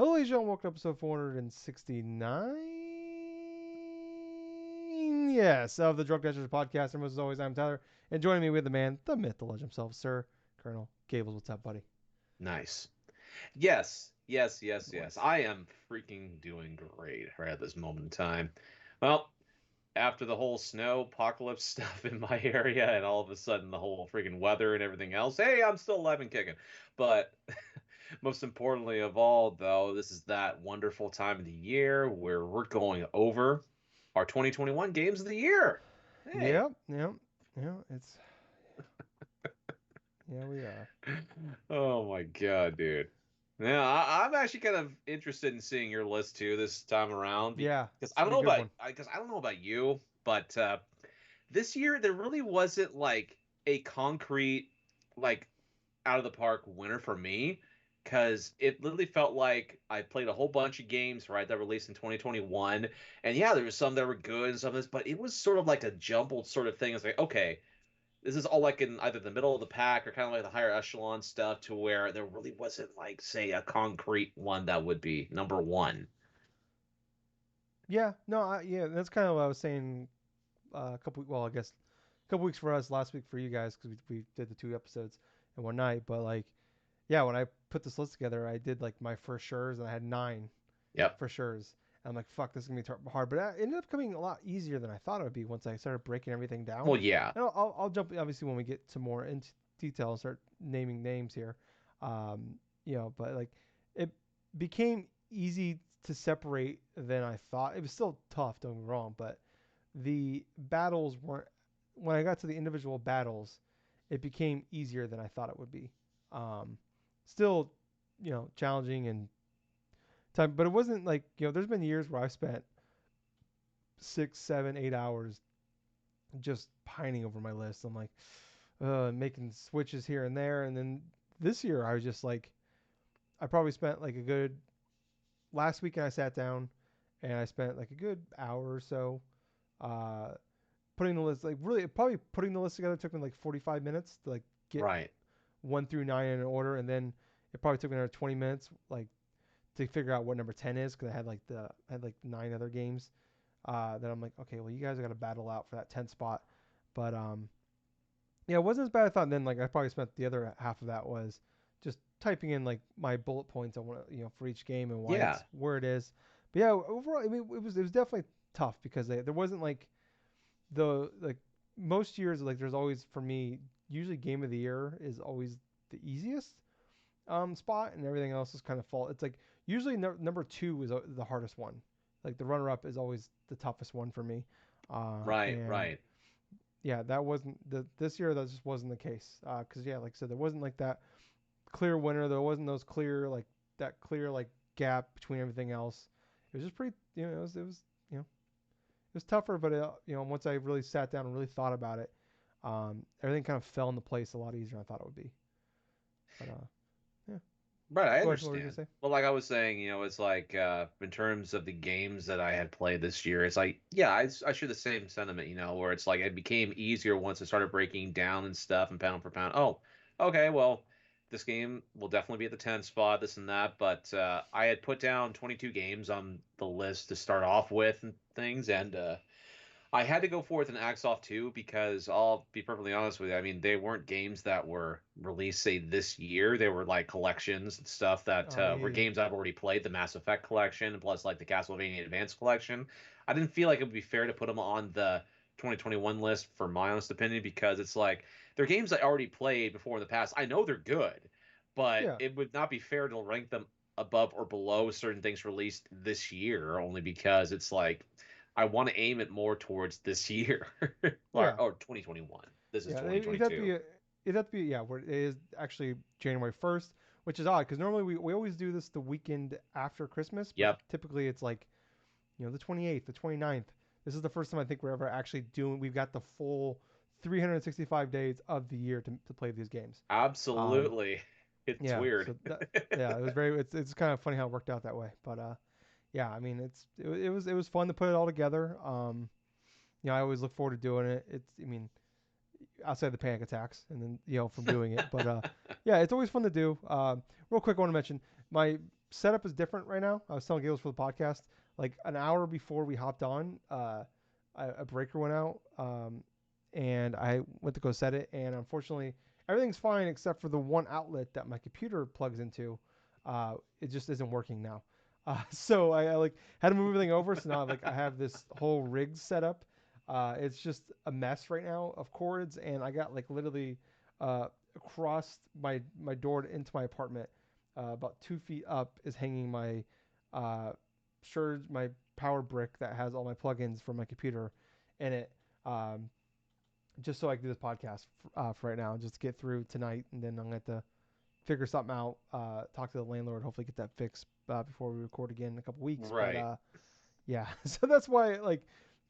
Hello, ladies and gentlemen. Welcome to episode 469. Yes, of the DrunkNerds podcast. And as always, I'm Tyler. And joining me with the man, the myth, the legend himself, Sir Colonel Gables. What's up, buddy? Nice. Yes. Nice. I am freaking doing great right at this moment in time. Well, after the whole snow apocalypse stuff in my area and all of a sudden the whole freaking weather and everything else, hey, I'm still alive and kicking. But most importantly of all, though, this is that wonderful time of the year where we're going over our 2021 games of the year. Hey. Yep. Yeah, we are. Oh my God, dude. Yeah, I'm actually kind of interested in seeing your list too this time around Yeah, because it's gonna be a good one. I don't know about you, but this year there really wasn't like a concrete like out of the park winner for me because it literally felt like I played a whole bunch of games right that released in 2021, and yeah, there was some that were good and some of this, but it was sort of like a jumbled sort of thing. It's like okay, this is all like in either the middle of the pack or kind of like the higher echelon stuff to where there really wasn't like say a concrete one that would be number one. Yeah, no, yeah, that's kind of what I was saying. A couple, well, I guess a couple weeks for us, last week for you guys, because we did the 2 episodes in one night. But like, yeah, when I put this list together, I did like my first sure's, and I had 9 Yep. for sure's. And I'm like, fuck, this is gonna be hard. But it ended up coming a lot easier than I thought it would be once I started breaking everything down. Well, yeah. And I'll jump obviously when we get to more into detail and start naming names here. But like it became easy to separate than I thought. It was still tough, don't get me wrong, but the battles weren't. When I got to the individual battles, it became easier than I thought it would be. Um, Still, challenging and time, but it wasn't like There's been years where I've spent 6, 7, 8 hours just pining over my list. I'm like, making switches here and there, and then this year I was just like, I probably spent like a good last weekend. I sat down and I spent like a good hour or so uh, putting the list. Like really, probably putting the list together took me like 45 minutes to like get Right. 1 through 9 in order, and then it probably took me another 20 minutes like to figure out what number 10 is because I had like 9 other games. Then I'm like, okay, well you guys got to battle out for that 10 spot, but yeah, it wasn't as bad as I thought. And then like I probably spent the other half of that was just typing in like my bullet points on for each game and why Yeah. it's where it is. But yeah, overall, I mean, it was definitely tough because there wasn't like the like most years like there's always for me usually game of the year is always the easiest spot and everything else is kind of fall. It's like usually number 2 is the hardest one. Like the runner up is always the toughest one for me. Right. And Right. yeah, that wasn't this year. That just wasn't the case. Because yeah, like I said, there wasn't like that clear winner. There wasn't those clear like that clear like gap between everything else. It was just pretty. It was tougher, but once I really sat down and really thought about it, everything kind of fell into place a lot easier than I thought it would be. But yeah. Right. I Go ahead. What were you gonna understand. say? Well, like I was saying, it's like in terms of the games that I had played this year, it's like, yeah, I share the same sentiment, where it's like it became easier once I started breaking down and stuff and pound for pound. Oh, okay, well, this game will definitely be at the 10 spot, this and that. But I had put down 22 games on the list to start off with and things, and I had to go forth and axe off too because I'll be perfectly honest with you. I mean, they weren't games that were released, say, this year. They were like collections and stuff that Oh were yeah. games I've already played, the Mass Effect collection, plus like the Castlevania Advance collection. I didn't feel like it would be fair to put them on the 2021 list for my honest opinion because it's like they're games I already played before in the past. I know they're good, but Yeah. it would not be fair to rank them above or below certain things released this year only because it's like I want to aim it more towards this year Yeah. or 2021. This is Yeah. It'd have to be 2022. yeah. Where it is actually January 1st, which is odd because normally we always do this the weekend after Christmas, but Yep, typically it's like the 28th, the 29th. This is the first time I think we're ever actually doing. We've got the full 365 days of the year to play these games. Um, absolutely. It's yeah, weird. so yeah, it was very. It's kind of funny how it worked out that way. But yeah, I mean, it was fun to put it all together. I always look forward to doing it. I mean, outside the panic attacks and then from doing it. But yeah, it's always fun to do. Real quick, I want to mention my setup is different right now. I was telling Gales for the podcast, like an hour before we hopped on, a breaker went out, and I went to go set it, and unfortunately, everything's fine except for the one outlet that my computer plugs into. It just isn't working now. So I like had to move everything over. So now like I have this whole rig set up. It's just a mess right now of cords, and I got like literally across my door into my apartment, about 2 feet up is hanging my Surge, my power brick that has all my plugins for my computer in it. Just so I can do this podcast for right now, just to get through tonight, and then I'm gonna have to figure something out. Talk to the landlord, hopefully get that fixed before we record again in a couple weeks. But Right. yeah, so that's why like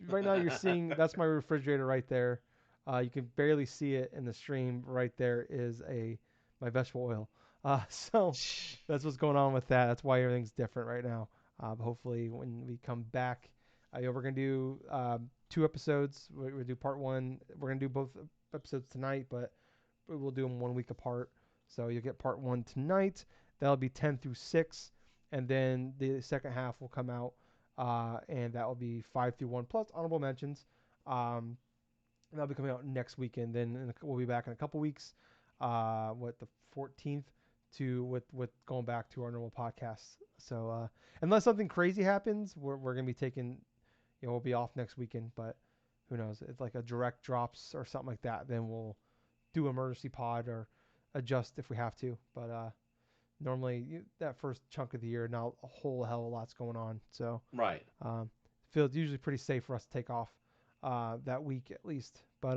right now you're seeing that's my refrigerator right there. You can barely see it in the stream. Right there is a my vegetable oil. So that's what's going on with that. That's why everything's different right now. But hopefully when we come back, yeah, we're gonna do 2 episodes. We'll do part one. We're gonna do both episodes tonight, but we'll do them 1 week apart. So you'll get part one tonight. That'll be 10 through 6. And then the second half will come out, and that will be 5 through 1 plus honorable mentions. That'll be coming out next weekend. Then we'll be back in a couple weeks, the 14th, to with going back to our normal podcasts. So unless something crazy happens, we're gonna be taking, we'll be off next weekend. But who knows? It's like a direct drops or something like that. Then we'll do emergency pod or adjust if we have to. But normally that first chunk of the year, now a whole hell of a lot's going on. So Right. feels usually pretty safe for us to take off that week at least. But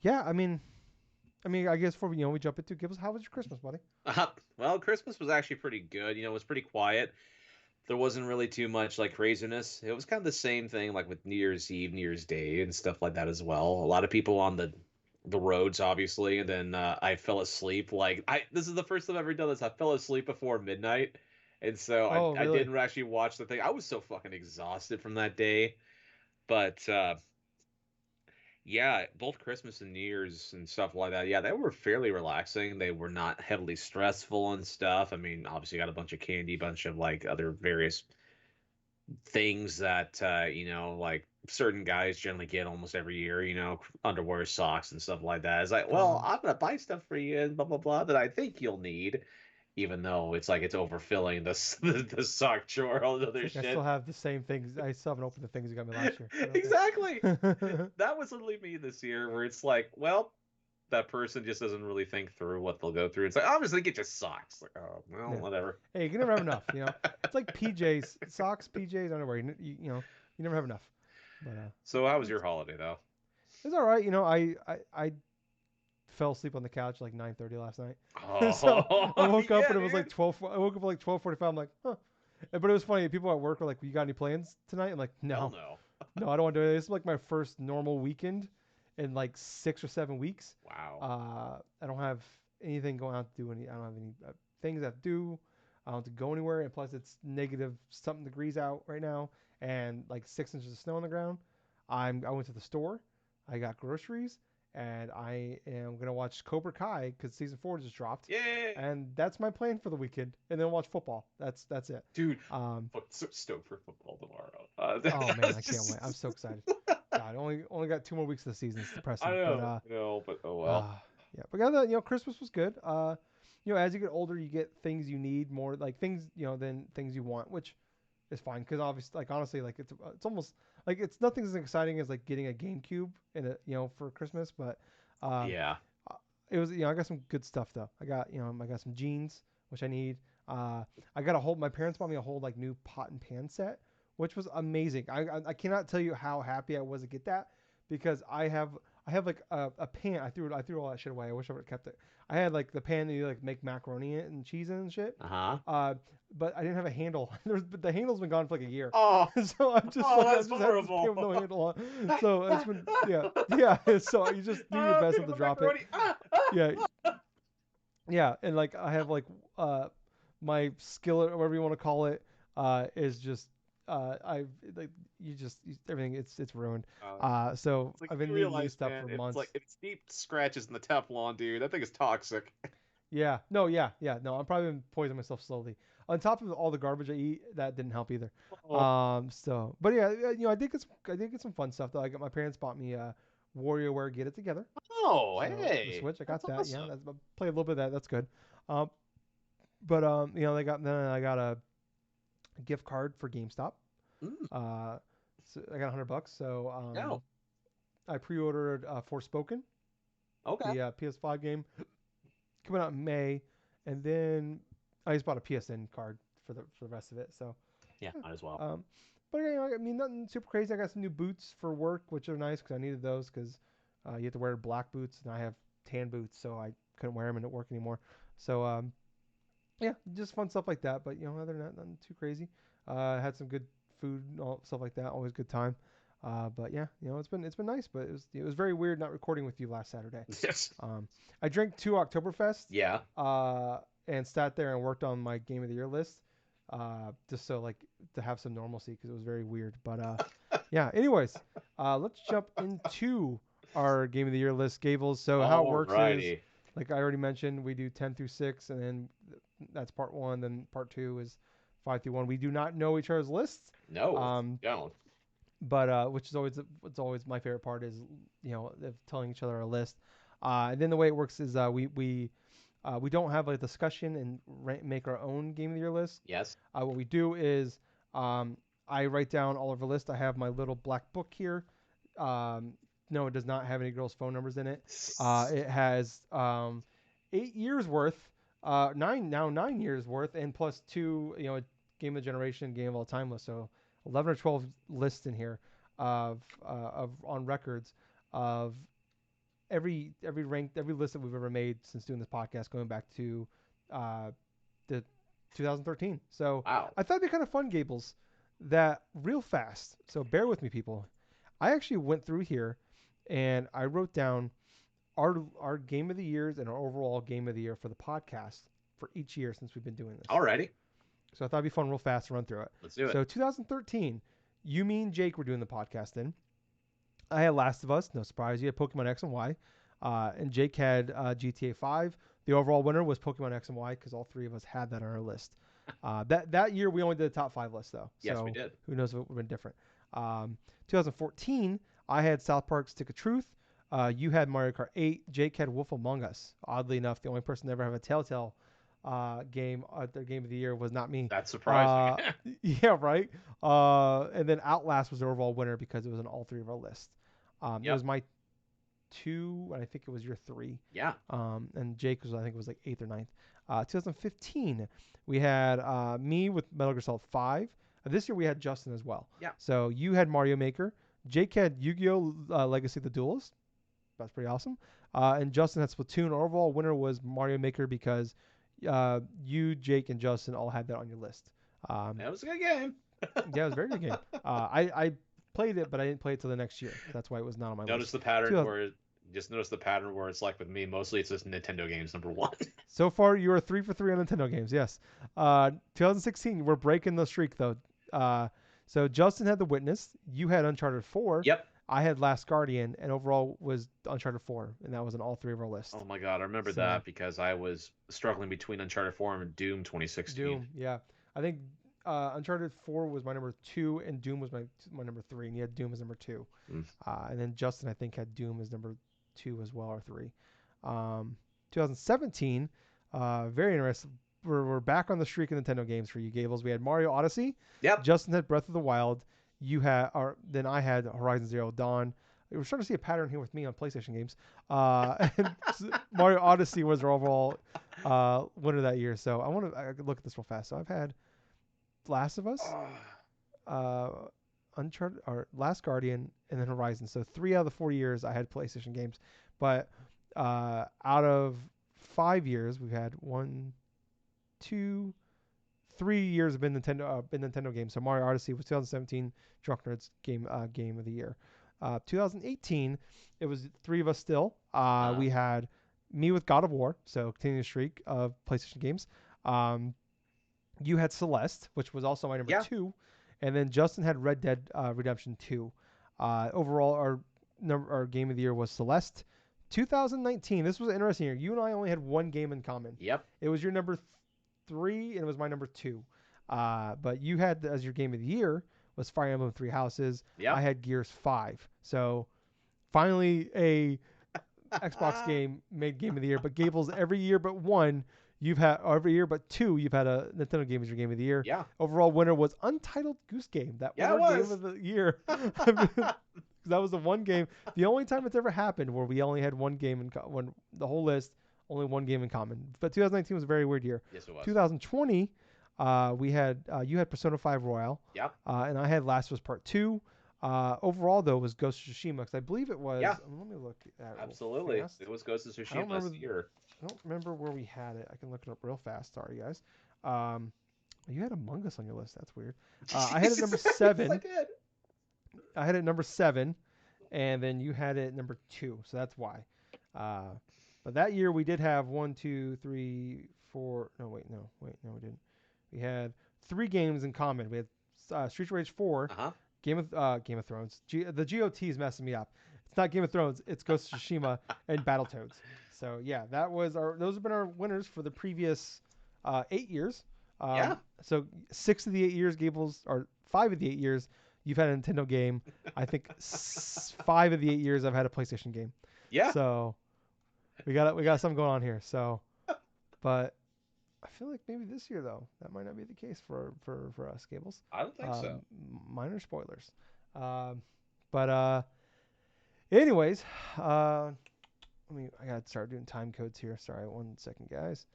yeah, I guess before we jump into, give us, how was your Christmas, buddy? Well, Christmas was actually pretty good. It was pretty quiet. There wasn't really too much like craziness. It was kind of the same thing like with New Year's Eve, New Year's Day, and stuff like that as well. A lot of people on the roads, obviously, and then I fell asleep. Like I, this is the first time I've ever done this. I fell asleep before midnight, and so I Oh, I really? didn't actually watch the thing. I was so fucking exhausted from that day, but yeah, both Christmas and New Year's and stuff like that. Yeah, they were fairly relaxing. They were not heavily stressful and stuff. I mean, obviously got a bunch of candy, bunch of like other various things that like certain guys generally get almost every year, underwear, socks, and stuff like that. It's like, well, Condoms. I'm gonna buy stuff for you and blah blah blah that I think you'll need, even though it's like it's overfilling the sock drawer, all the It's other like I still shit. have the same things. I still haven't opened the things you got me last year, but Exactly. okay. That was literally me this year, where it's like, well, that person just doesn't really think through what they'll go through. It's like, I'm just gonna get you socks. Like, oh well, Yeah. whatever. Hey, you can never have enough. It's like PJs, socks, PJs, underwear. You never have enough. But So how was your it's holiday though? it's all right. I fell asleep on the couch like 9:30 last night. So I Oh woke up yeah, and it was like dude. 12. I woke up like 12:45. I'm like, huh. But it was funny. People at work were like, "You got any plans tonight?" I'm like, Hell "No, no. no, I don't want to do it. This is like my first normal weekend in like 6 or 7 weeks. Wow. I don't have anything going out to do. I don't have any things I have to do. I don't have to go anywhere. And plus, it's negative something degrees out right now, and like 6 inches of snow on the ground. I went to the store. I got groceries, and I am gonna watch Cobra Kai because season 4 just dropped, Yay. and that's my plan for the weekend. And then watch football. That's it. Dude, Um, fuck, so stoked for football tomorrow. oh man, I That's can't wait. I'm just so excited. God, only got 2 more weeks of the season. It's I depressing, but know, but oh well. uh, yeah. But other than that, Christmas was good. As you get older, you get things you need more, like things than things you want, which is fine because obviously, like honestly, like it's almost like it's nothing as exciting as like getting a GameCube in a for Christmas, but um, Yeah. uh, it was I got some good stuff though. I got some jeans which I need. Uh, I got a whole. My parents bought me a whole like new pot and pan set, which was amazing. I cannot tell you how happy I was to get that because I have like a pan. I threw all that shit away. I wish I would have kept it. I had like the pan that you like make macaroni in it and cheese in and shit. Uh-huh. Uh, but I didn't have a handle. But the handle's been gone for like a year. Oh, So I'm just oh, like that's I've just had this pan with no horrible. handle on. So it's been yeah. So you just do your Ah, best not pick to up drop it. macaroni. Ah. Yeah, yeah, and like I have like my skillet or whatever you want to call it is just I've like everything it's ruined. Uh, So it's like I've you been needing new realize, stuff man, for it's like months. it's deep scratches in the Teflon, dude. That thing is toxic. Yeah, no, yeah, yeah, no. I'm probably been poisoning myself slowly. On top of all the garbage I eat, that didn't help either. Oh, But yeah, I did get some fun stuff though. I got my parents bought me WarioWare Get It Together. oh, So for the hey, Switch, I that's got that. Yeah, awesome. I played a little bit of that. That's good. Um, but then I got a gift card for GameStop. Mm, Uh, so I got $100. So no, I pre-ordered Forspoken, okay. the PS5 game, coming out in May, and then I just bought a PSN card for the rest of it. So Yeah, yeah. might as well. But I mean, nothing super crazy. I got some new boots for work, which are nice because I needed those because you have to wear black boots, and I have tan boots, so I couldn't wear them at work anymore. So yeah, just fun stuff like that. But other than that, nothing too crazy. Had some good food and all stuff like that. Always good time. But yeah, it's been nice. But it was very weird not recording with you last Saturday. Yes. I drank two Oktoberfest. Yeah. Uh, and sat there and worked on my game of the year list. Just so like to have some normalcy because it was very weird. But yeah. Anyways, let's jump into our game of the year list, Gables. So how it works is, Alrighty. like I already mentioned, we do 10 through 6, and then that's part one. Then part two is 5 through 1. We do not know each other's lists, No, um, don't. but which is always what's always my favorite part is of telling each other our list. And then the way it works is we don't have a discussion and make our own game of the year list. Yes. What we do is um, I write down all of our list. I have my little black book here. Um, no, it does not have any girls' phone numbers in it. It has 8 years worth, 9 years worth, and plus two, game of the generation, game of all time list. So 11 or 12 lists in here of on records of every list that we've ever made since doing this podcast, going back to uh, the 2013. So Wow. I thought it'd be kind of fun, Gables, that real fast. So bear with me, people. I actually went through here and I wrote down our game of the years and our overall game of the year for the podcast for each year since we've been doing this. Alrighty. So I thought it'd be fun real fast to run through it. Let's do it. So 2013, you, me, and Jake were doing the podcast in. I had Last of Us, no surprise. You had Pokemon X and Y, and Jake had GTA 5. The overall winner was Pokemon X and Y because all three of us had that on our list. That year we only did the top 5 list though, Yes, so we did. who knows if it would have been different. 2014, I had South Park Stick of Truth. You had Mario Kart 8. Jake had Wolf Among Us. Oddly enough, the only person to ever have a Telltale game their game of the year was not me. That's surprising. Yeah, right. And then Outlast was the overall winner because it was in all three of our lists. It Yep. was my 2, and I think it was your 3. Yeah. And Jake was, I think it was like 8th or 9th. 2015, we had me with Metal Gear Solid 5. This year we had Justin as well. Yeah. So you had Mario Maker. Jake had Yu-Gi-Oh! Legacy of the Duelist. That's pretty awesome. And Justin had Splatoon. Our overall winner was Mario Maker because you, Jake, and Justin all had that on your list. That was a good game. Yeah, it was a very good game. I played it, but I didn't play it till the next year. That's why it was not on my Notice list. the pattern where just notice the pattern where it's like with me, mostly it's just Nintendo games, number one. So far, you are 3 for 3 on Nintendo games. Yes. 2016, we're breaking the streak though. So Justin had The Witness. You had Uncharted 4. Yep. I had Last Guardian, and overall was Uncharted 4, and that was on all three of our lists. Oh my god, I remember So- that because I was struggling between Uncharted 4 and Doom 2016. Doom, yeah. I think Uncharted 4 was my number 2, and Doom was my number 3, and you had Doom as number 2. Mm. And then Justin, I think, had Doom as number 2 as well, or 3. 2017, very interesting. We're back on the streak of Nintendo games for you, Gables. We had Mario Odyssey. Yep. Justin had Breath of the Wild. Then I had Horizon Zero Dawn. We're starting to see a pattern here with me on PlayStation games. And Mario Odyssey was our overall winner that year. So I could look at this real fast. So I've had Last of Us, Uncharted, or Last Guardian, and then Horizon. So 3 out of the 4 years I had PlayStation games. But out of 5 years, we've had 1, 2, 3 years have been Nintendo games. So Mario Odyssey was 2017 DrunkNerds game of the year. 2018, it was 3 of us still. We had me with God of War, so continuing the streak of PlayStation games. You had Celeste, which was also my number 2, and then Justin had Red Dead Redemption 2. Overall, our game of the year was Celeste. 2019, this was an interesting year. You and I only had one game in common. Yep. It was your number 3, and it was my number 2. But you had as your game of the year was Fire Emblem Three Houses. Yeah. I had Gears 5. So finally a Xbox game made game of the year. But Gables, every year but one, you've had every year but two, you've had a Nintendo game as your game of the year. Yeah. Overall winner was Untitled Goose Game. That was Yeah, it our game was. of the year. That was the one game. The only time it's ever happened where we only had one game in when the whole list only one game in common. But 2019 was a very weird year. Yes, it was. 2020, we had you had Persona 5 Royal, Yeah. and I had Last of Us Part 2. Overall, though, was Ghost of Tsushima because I believe it was. Yeah. Let me look at it real Absolutely. fast. It was Ghost of I don't Tsushima remember. this year. I don't remember where we had it. I can look it up real fast. Sorry, guys. You had Among Us on your list. That's weird. I had it number 7. I did. I had it number 7, and then you had it number 2. So that's why. But that year we did have 1, 2, 3, 4. No, we didn't. We had 3 games in common. We had Street Rage 4, Uh-huh. Game of Thrones. The GOT is messing me up. It's not Game of Thrones. It's Ghost of Tsushima and Battletoads. So yeah, that was our. Those have been our winners for the previous 8 years. Yeah. So 6 of the 8 years, Gables, or 5 of the 8 years, you've had a Nintendo game. I think 5 of the 8 years, I've had a PlayStation game. Yeah. So we got something going on here. So, but I feel like maybe this year though, that might not be the case for us, Gables. I don't think so. Minor spoilers. But anyways, I gotta start doing time codes here. Sorry, 1 second, guys.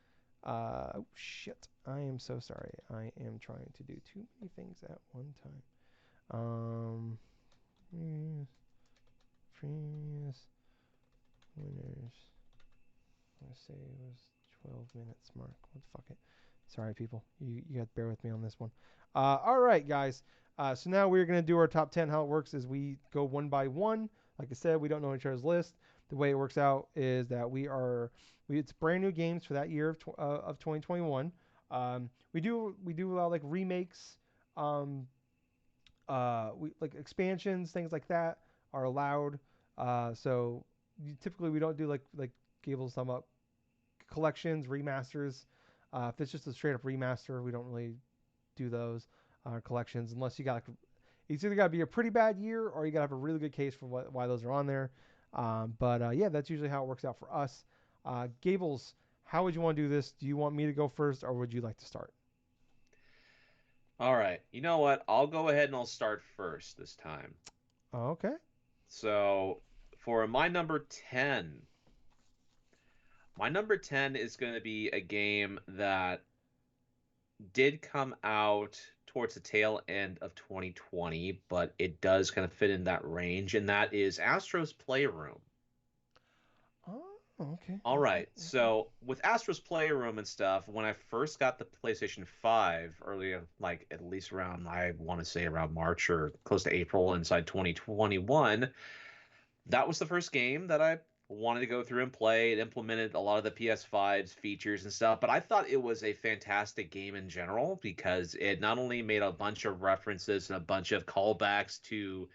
Oh shit! I am so sorry. I am trying to do too many things at one time. Previous winners. I'm gonna say it was 12 minutes mark. What the fuck it? Sorry, people. You got to bear with me on this one. All right, guys. So now we're going to do our top 10. How it works is we go one by one. Like I said, we don't know each other's list. The way it works out is that it's brand new games for that year of 2021. We do allow like remakes, we like expansions, things like that are allowed. So typically we don't do like Gables talking about collections, remasters. If it's just a straight up remaster, we don't really do those collections unless you got like, it's either got to be a pretty bad year or you got to have a really good case for why those are on there. But yeah, that's usually how it works out for us. Gables, how would you want to do this? Do you want me to go first or would you like to start? All right. You know what? I'll go ahead and I'll start first this time. Okay. So for my number 10 is going to be a game that did come out towards the tail end of 2020, but it does kind of fit in that range, and that is Astro's Playroom. Oh, okay. All right. So with Astro's Playroom and stuff, when I first got the PlayStation 5 earlier, like at least around, I want to say around March or close to April inside 2021, that was the first game that I wanted to go through and play. It implemented a lot of the PS5's features and stuff, but I thought it was a fantastic game in general because it not only made a bunch of references and a bunch of callbacks to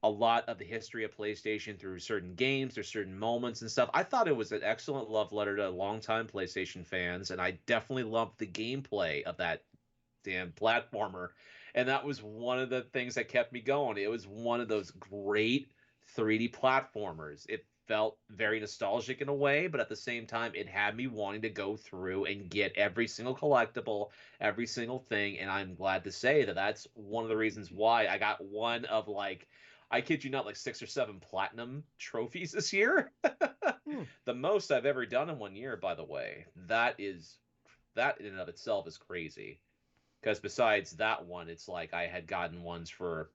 a lot of the history of PlayStation through certain games, through certain moments and stuff. I thought it was an excellent love letter to longtime PlayStation fans, and I definitely loved the gameplay of that damn platformer. And that was one of the things that kept me going. It was one of those great 3D platformers. It felt very nostalgic in a way, but at the same time, it had me wanting to go through and get every single collectible, every single thing. And I'm glad to say that that's one of the reasons why I got one of like, I kid you not, like 6 or 7 platinum trophies this year. The most I've ever done in one year, by the way. That in and of itself is crazy. Because besides that one, it's like I had gotten ones for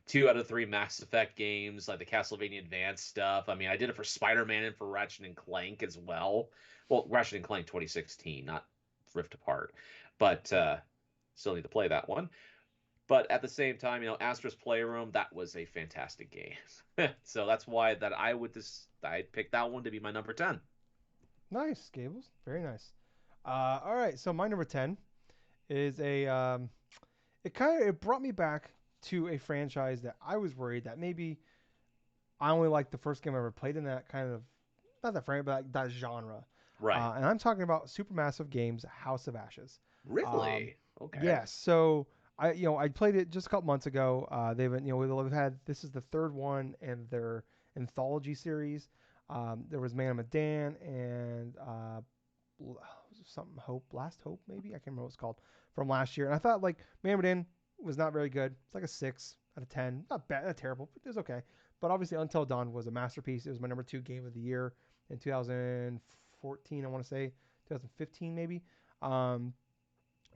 2 out of 3 Mass Effect games, like the Castlevania Advance stuff. I mean, I did it for Spider-Man and for Ratchet and Clank as well. Well, Ratchet and Clank 2016, not Rift Apart. But still need to play that one. But at the same time, Astro's Playroom, that was a fantastic game. So that's why that I'd pick that one to be my number 10. Nice, Gables. Very nice. All right, so my number 10 is it brought me back to a franchise that I was worried that maybe I only liked the first game I ever played in that kind of, not that franchise, but that genre. Right. And I'm talking about Supermassive Games House of Ashes. Um, Really? Okay. yes, so I played it just a couple months ago. We've had this is the third one in their anthology series. There was Man of Medan and something Hope, Last Hope maybe, I can't remember what it's called, from last year. And I thought like Man of Medan was not very good. It's like a 6 out of 10, not bad, not terrible, but it was okay. But obviously Until Dawn was a masterpiece. It was my number 2 game of the year in 2014. I want to say 2015 maybe. Um,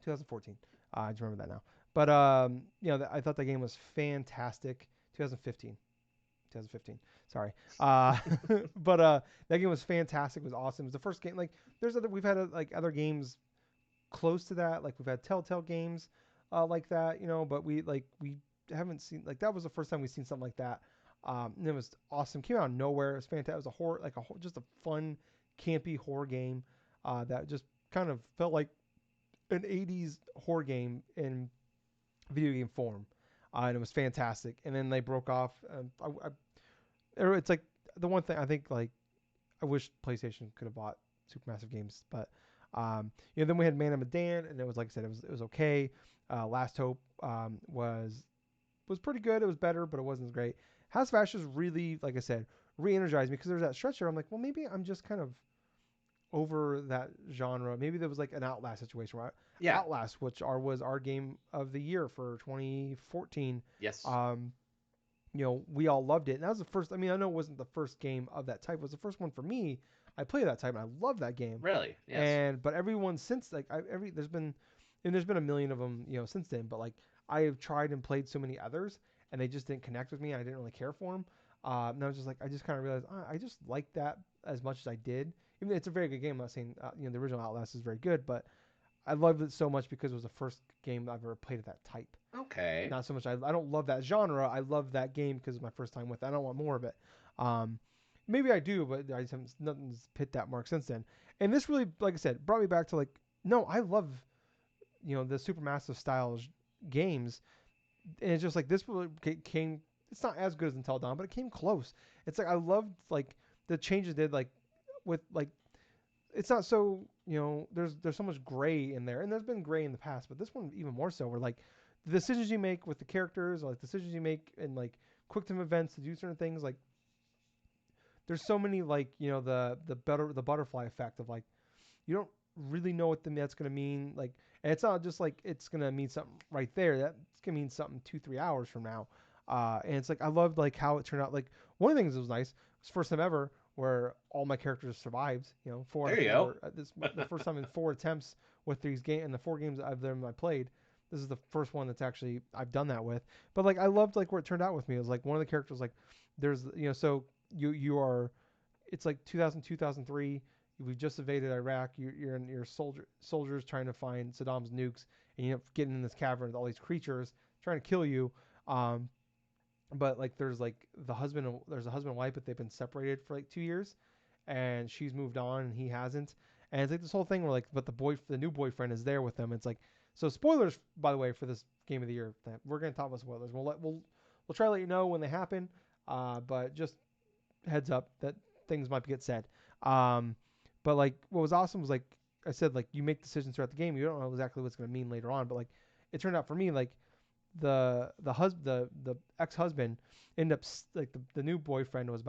2014. I just remember that now. But I thought that game was fantastic. 2015. 2015. Sorry. Uh, but that game was fantastic. It was awesome. It was the first game. Like, we've had like other games close to that. Like we've had Telltale games like that, but we haven't seen like that was the first time we've seen something like that. And it was awesome. Came out of nowhere. It was fantastic. It was a horror, like just a fun, campy horror game that just kind of felt like an 80s horror game in video game form. And it was fantastic. And then they broke off. It's like the one thing I think like I wish PlayStation could have bought Supermassive Games, but then we had Man of Medan, and it was like I said, it was okay. Last Hope was pretty good. It was better, but it wasn't as great. House of Ashes really, like I said, re-energized me because there's that stretch there. I'm like, well, maybe I'm just kind of over that genre. Maybe there was like an Outlast situation where Yeah. Outlast, which was our game of the year for 2014. Yes. Um, we all loved it. And that was the first. I mean, I know it wasn't the first game of that type. It was the first one for me. I played that type, and I love that game. Really? Yes. But everyone since like there's been a million of them, since then. But like I have tried and played so many others, and they just didn't connect with me, and I didn't really care for them. And I was just like, I just kind of realized I just like that as much as I did. Even though it's a very good game. I'm not saying the original Outlast is very good, but I loved it so much because it was the first game I've ever played of that type. Okay. Not so much. I don't love that genre. I love that game because it's my first time with it. I don't want more of it. Um, Maybe I do, but I just haven't, nothing's hit that mark since then. And this really, like I said, brought me back to like, no, I love the Supermassive style games, and it's just like this really came. It's not as good as Until Dawn, but it came close. It's like I loved like the changes they did like with like it's not so there's so much gray in there, and there's been gray in the past, but this one even more so. Where like the decisions you make with the characters, or like decisions you make in like quick time events to do certain things, like there's so many like the butterfly effect of like you don't really know what that's gonna mean. Like, and it's not just like it's gonna mean something right there. That's gonna mean something 2-3 hours from now. And it's like I loved like how it turned out. Like one of the things that was nice was first time ever where all my characters survived. 4 out There of you go. 4. This the first time in 4 attempts with these game and the 4 games I played. This is the first one that's actually I've done that with. But like I loved like where it turned out with me. It was like one of the characters like there's so you are it's like 2000 2003. We've just invaded Iraq. You're in your soldiers trying to find Saddam's nukes, and you end up getting in this cavern with all these creatures trying to kill you. Um, but like there's a husband and wife, but they've been separated for like 2 years, and she's moved on and he hasn't. And it's like this whole thing where like, but the new boyfriend is there with them. It's like, so spoilers by the way for this game of the year. That we're gonna talk about spoilers. We'll try to let you know when they happen. But just heads up that things might get said. Um, but like what was awesome was like I said, like you make decisions throughout the game. You don't know exactly what's going to mean later on, but like it turned out for me like the ex-husband ended up like the new boyfriend was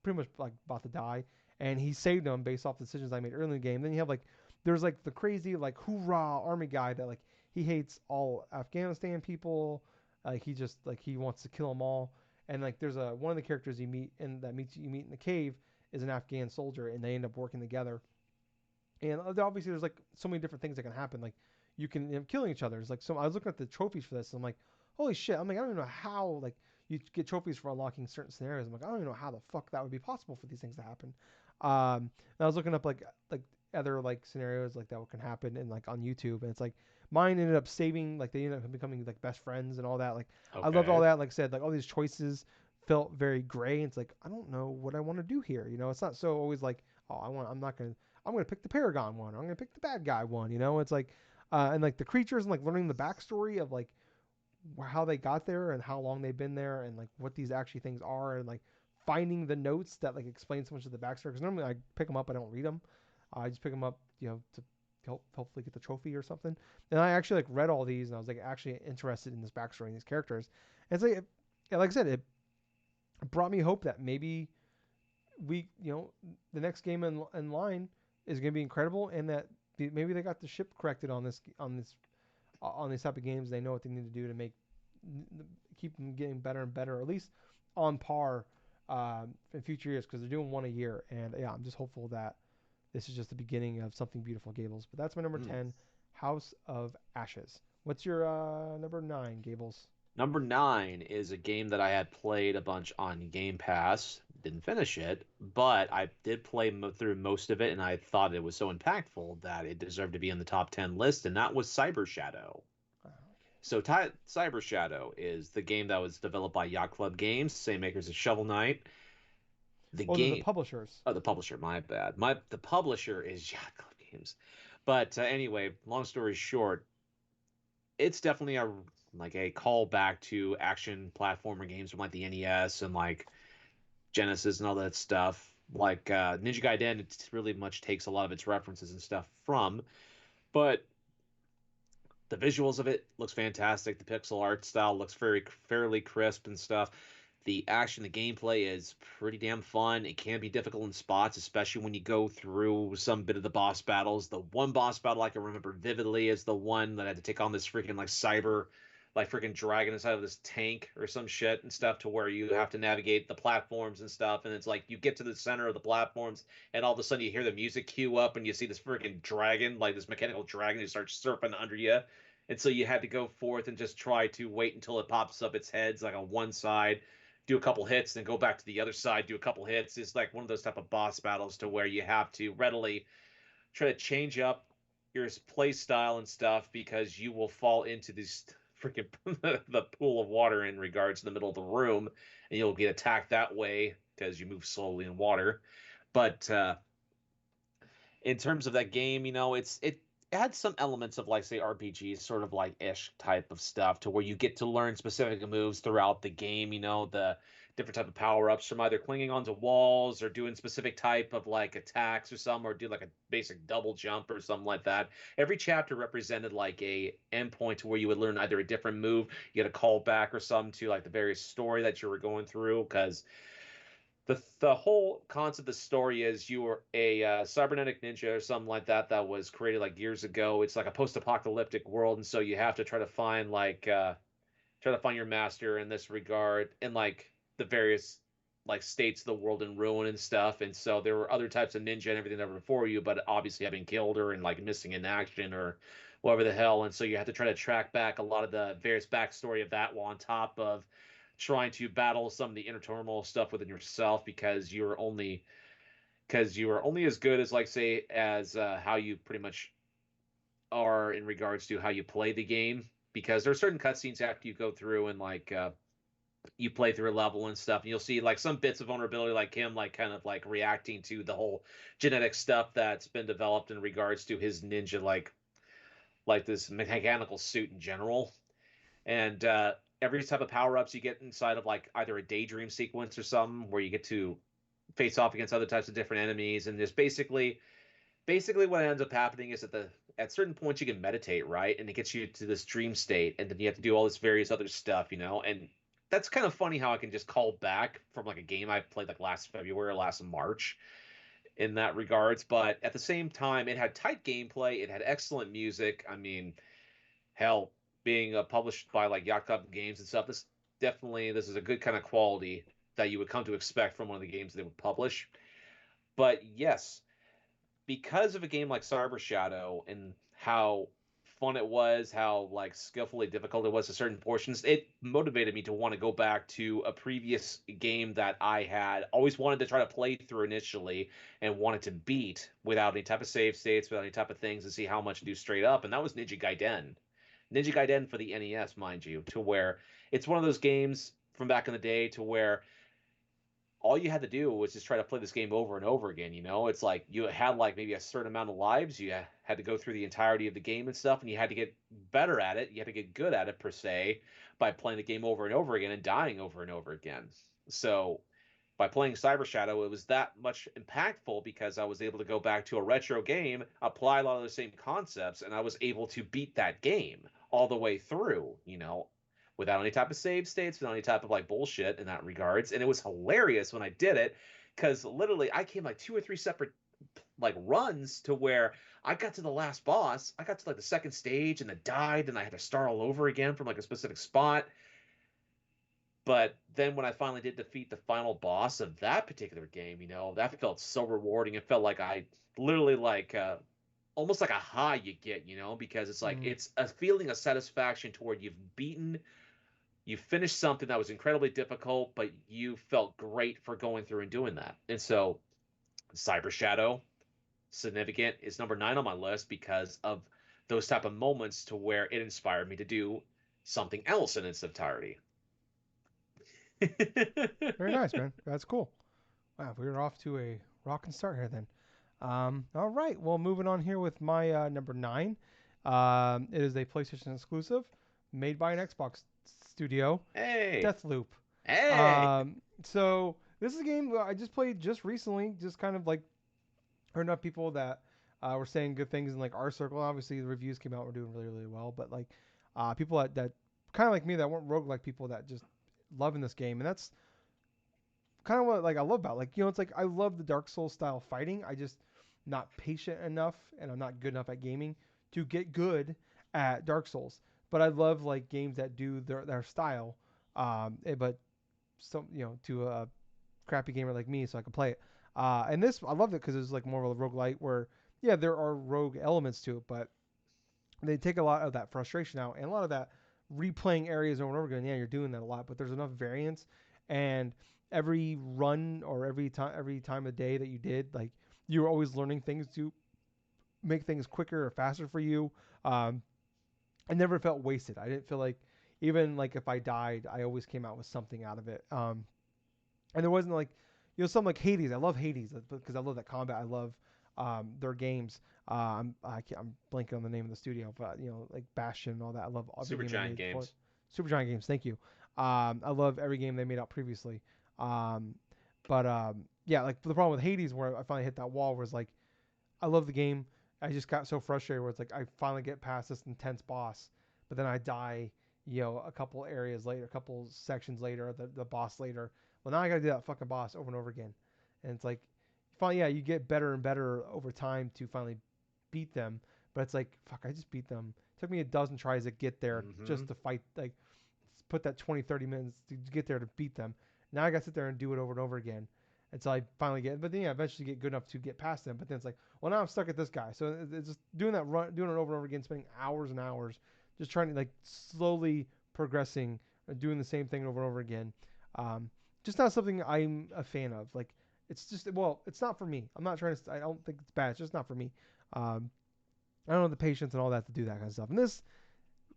pretty much like about to die, and he saved him based off the decisions I made early in the game. Then you have like there's like the crazy like hoorah army guy that like he hates all Afghanistan people. Like he just like he wants to kill them all. And like there's one of the characters you meet in the cave is an Afghan soldier, and they end up working together. And obviously there's like so many different things that can happen. Like you can end up killing each other. It's like so I was looking at the trophies for this, and I'm like, holy shit! I'm like I don't even know how like you get trophies for unlocking certain scenarios. I'm like I don't even know how the fuck that would be possible for these things to happen. And I was looking up like other like scenarios like that can happen and like on YouTube, and it's like mine ended up saving like they ended up becoming like best friends and all that. Like I loved all Okay. that. Like I said, like all these choices felt very gray. And it's like I don't know what I want to do here. It's not so always like oh I'm gonna pick the Paragon one. Or I'm gonna pick the bad guy one. It's like and like the creatures and like learning the backstory of like how they got there and how long they've been there and like what these actually things are and like finding the notes that like explain so much of the backstory. Because normally I pick them up, I don't read them. I just pick them up, to hopefully get the trophy or something. And I actually like read all these, and I was like actually interested in this backstory and these characters. And it's like, like I said, it brought me hope that maybe the next game in line is going to be incredible, and that maybe they got the ship corrected on these type of games. They know what they need to do to keep them getting better and better, or at least on par in future years, because they're doing one a year. And yeah, I'm just hopeful that this is just the beginning of something beautiful, Gables. But that's my number Mm. 10, House of Ashes. What's your number 9, Gables? Number 9 is a game that I had played a bunch on Game Pass. Didn't finish it, but I did play through most of it, and I thought it was so impactful that it deserved to be in the top 10 list, and that was Cyber Shadow. Oh, So, Cyber Shadow is the game that was developed by Yacht Club Games, same makers as Shovel Knight. The oh, they're the game, publishers. oh, the publisher, my bad. The publisher is Yacht Club Games. But anyway, long story short, it's definitely a callback to action platformer games from like the NES and like Genesis and all that stuff. Like Ninja Gaiden, it really much takes a lot of its references and stuff from, but the visuals of it looks fantastic. The pixel art style looks very fairly crisp and stuff. The action, the gameplay is pretty damn fun. It can be difficult in spots, especially when you go through some bit of the boss battles. The one boss battle I can remember vividly is the one that I had to take on this freaking like cyber, like freaking dragon inside of this tank or some shit and stuff, to where you have to navigate the platforms and stuff. And it's like you get to the center of the platforms, and all of a sudden you hear the music cue up, and you see this freaking dragon, like this mechanical dragon, who starts surfing under you. And so you had to go forth and just try to wait until it pops up its heads like on one side, do a couple hits, then go back to the other side, do a couple hits. It's like one of those type of boss battles to where you have to readily try to change up your play style and stuff, because you will fall into this freaking the pool of water in regards to the middle of the room, and you'll get attacked that way because you move slowly in water. But in terms of that game, it had some elements of like say RPG sort of like ish type of stuff, to where you get to learn specific moves throughout the game. The different type of power ups from either clinging onto walls or doing specific type of like attacks or something, or do like a basic double jump or something like that. Every chapter represented like a endpoint to where you would learn either a different move, you get a call back or something to like the various story that you were going through, because the whole concept of the story is you were a cybernetic ninja or something like that was created like years ago. It's like a post-apocalyptic world, and so you have to try to find try to find your master in this regard, in like the various like states of the world in ruin and stuff. And so there were other types of ninja and everything that were before you, but obviously having killed her and like missing in action or whatever the hell. And so you have to try to track back a lot of the various backstory of that, while on top of trying to battle some of the inner turmoil stuff within yourself, because you are only as good as like say as how you pretty much are in regards to how you play the game, because there are certain cutscenes after you go through and like you play through a level and stuff, and you'll see like some bits of vulnerability, like him like kind of like reacting to the whole genetic stuff that's been developed in regards to his ninja like this mechanical suit in general. And every type of power ups you get inside of like either a daydream sequence or something, where you get to face off against other types of different enemies. And just basically what ends up happening is at certain points you can meditate, right, and it gets you to this dream state, and then you have to do all this various other stuff, and that's kind of funny how I can just call back from like a game I played like last February or last March in that regards. But at the same time, it had tight gameplay, it had excellent music. I mean, hell, being published by like Yacht Club Games and stuff, this is a good kind of quality that you would come to expect from one of the games they would publish. But yes, because of a game like Cyber Shadow and how fun it was, how like skillfully difficult it was to certain portions, it motivated me to want to go back to a previous game that I had always wanted to try to play through initially and wanted to beat without any type of save states, without any type of things, to see how much to do straight up, and that was Ninja Gaiden. Ninja Gaiden for the NES, mind you, to where it's one of those games from back in the day to where all you had to do was just try to play this game over and over again. It's like you had like maybe a certain amount of lives. You had to go through the entirety of the game and stuff, and you had to get better at it. You had to get good at it per se by playing the game over and over again and dying over and over again. So by playing Cyber Shadow, it was that much impactful because I was able to go back to a retro game, apply a lot of the same concepts, and I was able to beat that game all the way through, without any type of save states, without any type of like bullshit in that regards. And it was hilarious when I did it because literally I came like two or three separate like runs to where I got to the last boss, I got to like the second stage and then died, and I had to start all over again from like a specific spot. But then when I finally did defeat the final boss of that particular game, that felt so rewarding. It felt like I literally like almost like a high you get, because it's like Mm. it's a feeling of satisfaction toward you finished something that was incredibly difficult, but you felt great for going through and doing that. And so Cyber Shadow, significant, is number 9 on my list because of those type of moments to where it inspired me to do something else in its entirety. Very nice, man. That's cool. Wow, we're off to a rocking start here then. All right, well, moving on here with my number 9. It is a PlayStation exclusive, made by an Xbox studio, Hey, Deathloop. hey, So this is a game I just played just recently, just kind of like heard enough people that were saying good things in like our circle. Obviously, the reviews came out, we're doing really, really well, but like people that kind of like me that weren't roguelike people that just loving this game, and that's kind of what like I love about like it's like I love the Dark Souls style fighting. I just not patient enough and I'm not good enough at gaming to get good at Dark Souls. But I love like games that do their style. But some to a crappy gamer like me so I can play it. And this I loved it because it's like more of a roguelite where yeah there are rogue elements to it, but they take a lot of that frustration out and a lot of that replaying areas over and over again. Yeah, you're doing that a lot, but there's enough variance, and every run or every time of day that you did, like you were always learning things to make things quicker or faster for you. Um, I never felt wasted. I didn't feel like even like if I died, I always came out with something out of it. And there wasn't like something like Hades. I love Hades because I love that combat. I love their games. I'm blanking on the name of the studio, but like Bastion and all that. I love every Super game they Giant made before. Games. Supergiant Games, thank you. I love every game they made out previously. Um, but yeah, like the problem with Hades, where I finally hit that wall, was like I love the game. I just got so frustrated where it's like I finally get past this intense boss, but then I die, a couple areas later, a couple sections later, the boss later. Well, now I got to do that fucking boss over and over again, and it's like, finally, yeah, you get better and better over time to finally beat them, but it's like, fuck, I just beat them. It took me a dozen tries to get there Mm-hmm. just to fight, like, put that 20, 30 minutes to get there to beat them. Now I got to sit there and do it over and over again until I finally get. But then yeah, eventually get good enough to get past them. But then it's like, well, now I'm stuck at this guy. So it's just doing that run, doing it over and over again, spending hours and hours, just trying to like slowly progressing, doing the same thing over and over again. Um, just not something I'm a fan of. Like it's just it's not for me. I'm not trying to. I don't think it's bad. It's just not for me. Um, I don't have the patience and all that to do that kind of stuff. And this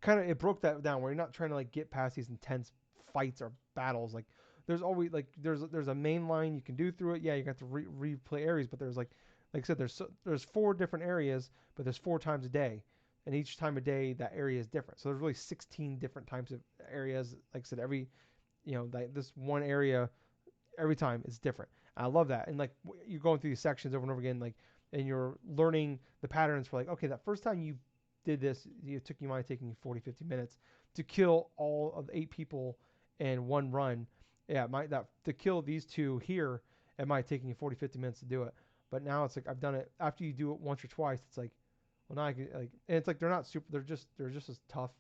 kind of it broke that down where you're not trying to like get past these intense fights or battles. Like there's always like there's a main line you can do through it. Yeah, you got to replay areas, but there's like I said, there's 4 different areas, but there's 4 times a day, and each time a day that area is different. So there's really 16 different types of areas. Like I said, every like this one area every time is different. I love that. And like you're going through these sections over and over again, like, and you're learning the patterns for like, okay, that first time you did this, you might have taken you 40, 50 minutes to kill all of 8 people in one run. Yeah, it might that to kill these 2 here, it might have taken you 40, 50 minutes to do it. But now it's like I've done it after you do it once or twice. It's like, well, now I can like, and it's like they're not super. They're just as tough,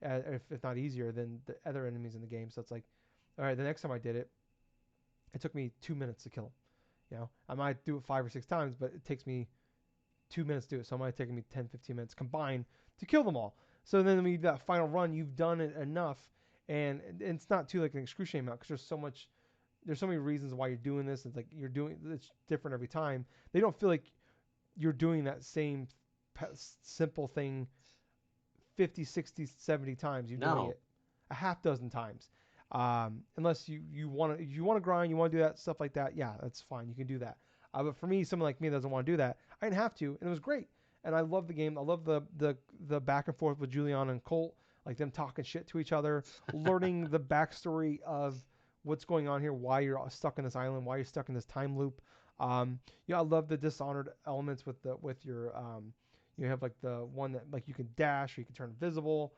if not easier than the other enemies in the game. So it's like, all right, the next time I did it, it took me 2 minutes to kill him. I might do it 5 or 6 times, but it takes me 2 minutes to do it. So it might take me 10, 15 minutes combined to kill them all. So then when you do that final run, you've done it enough, and it's not too like an excruciating amount because there's so many reasons why you're doing this. It's like it's different every time. They don't feel like you're doing that same simple thing 50, 60, 70 times. You're doing No, it a half dozen times. Unless you want to grind, you want to do that stuff like that. Yeah, that's fine. You can do that. But for me, someone like me that doesn't want to do that, I didn't have to, and it was great. And I love the game. I love the back and forth with Julian and Colt, like them talking shit to each other, learning the backstory of what's going on here, why you're stuck in this island, why you're stuck in this time loop. Yeah, I love the Dishonored elements with your you have like the one that like you can dash or you can turn invisible,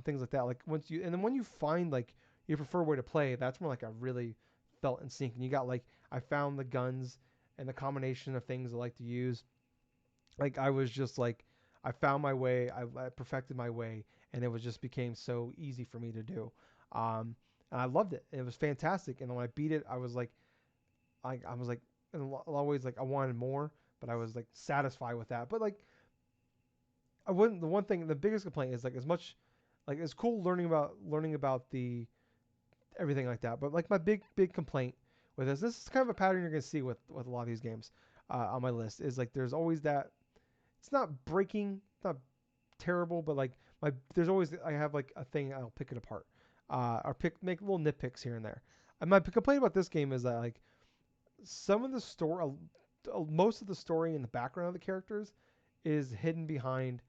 things like that. Like once you and then when you find like your preferred way to play, that's when like I really felt in sync. And you got like I found the guns and the combination of things I like to use. Like I was just like I found my way, I perfected my way, and it was just became so easy for me to do. Um, and I loved it. It was fantastic. And when I beat it, I was like, I was like, in always like I wanted more, but I was like satisfied with that. But like I wouldn't. The one thing, the biggest complaint is like as much, like it's cool learning about the everything like that. But like my big complaint with this is kind of a pattern you're gonna see with a lot of these games on my list is like there's always that it's not breaking, it's not terrible, but like my there's always I have like a thing I'll pick it apart, or make little nitpicks here and there. And my complaint about this game is that like some of the story, most of the story in the background of the characters is hidden behind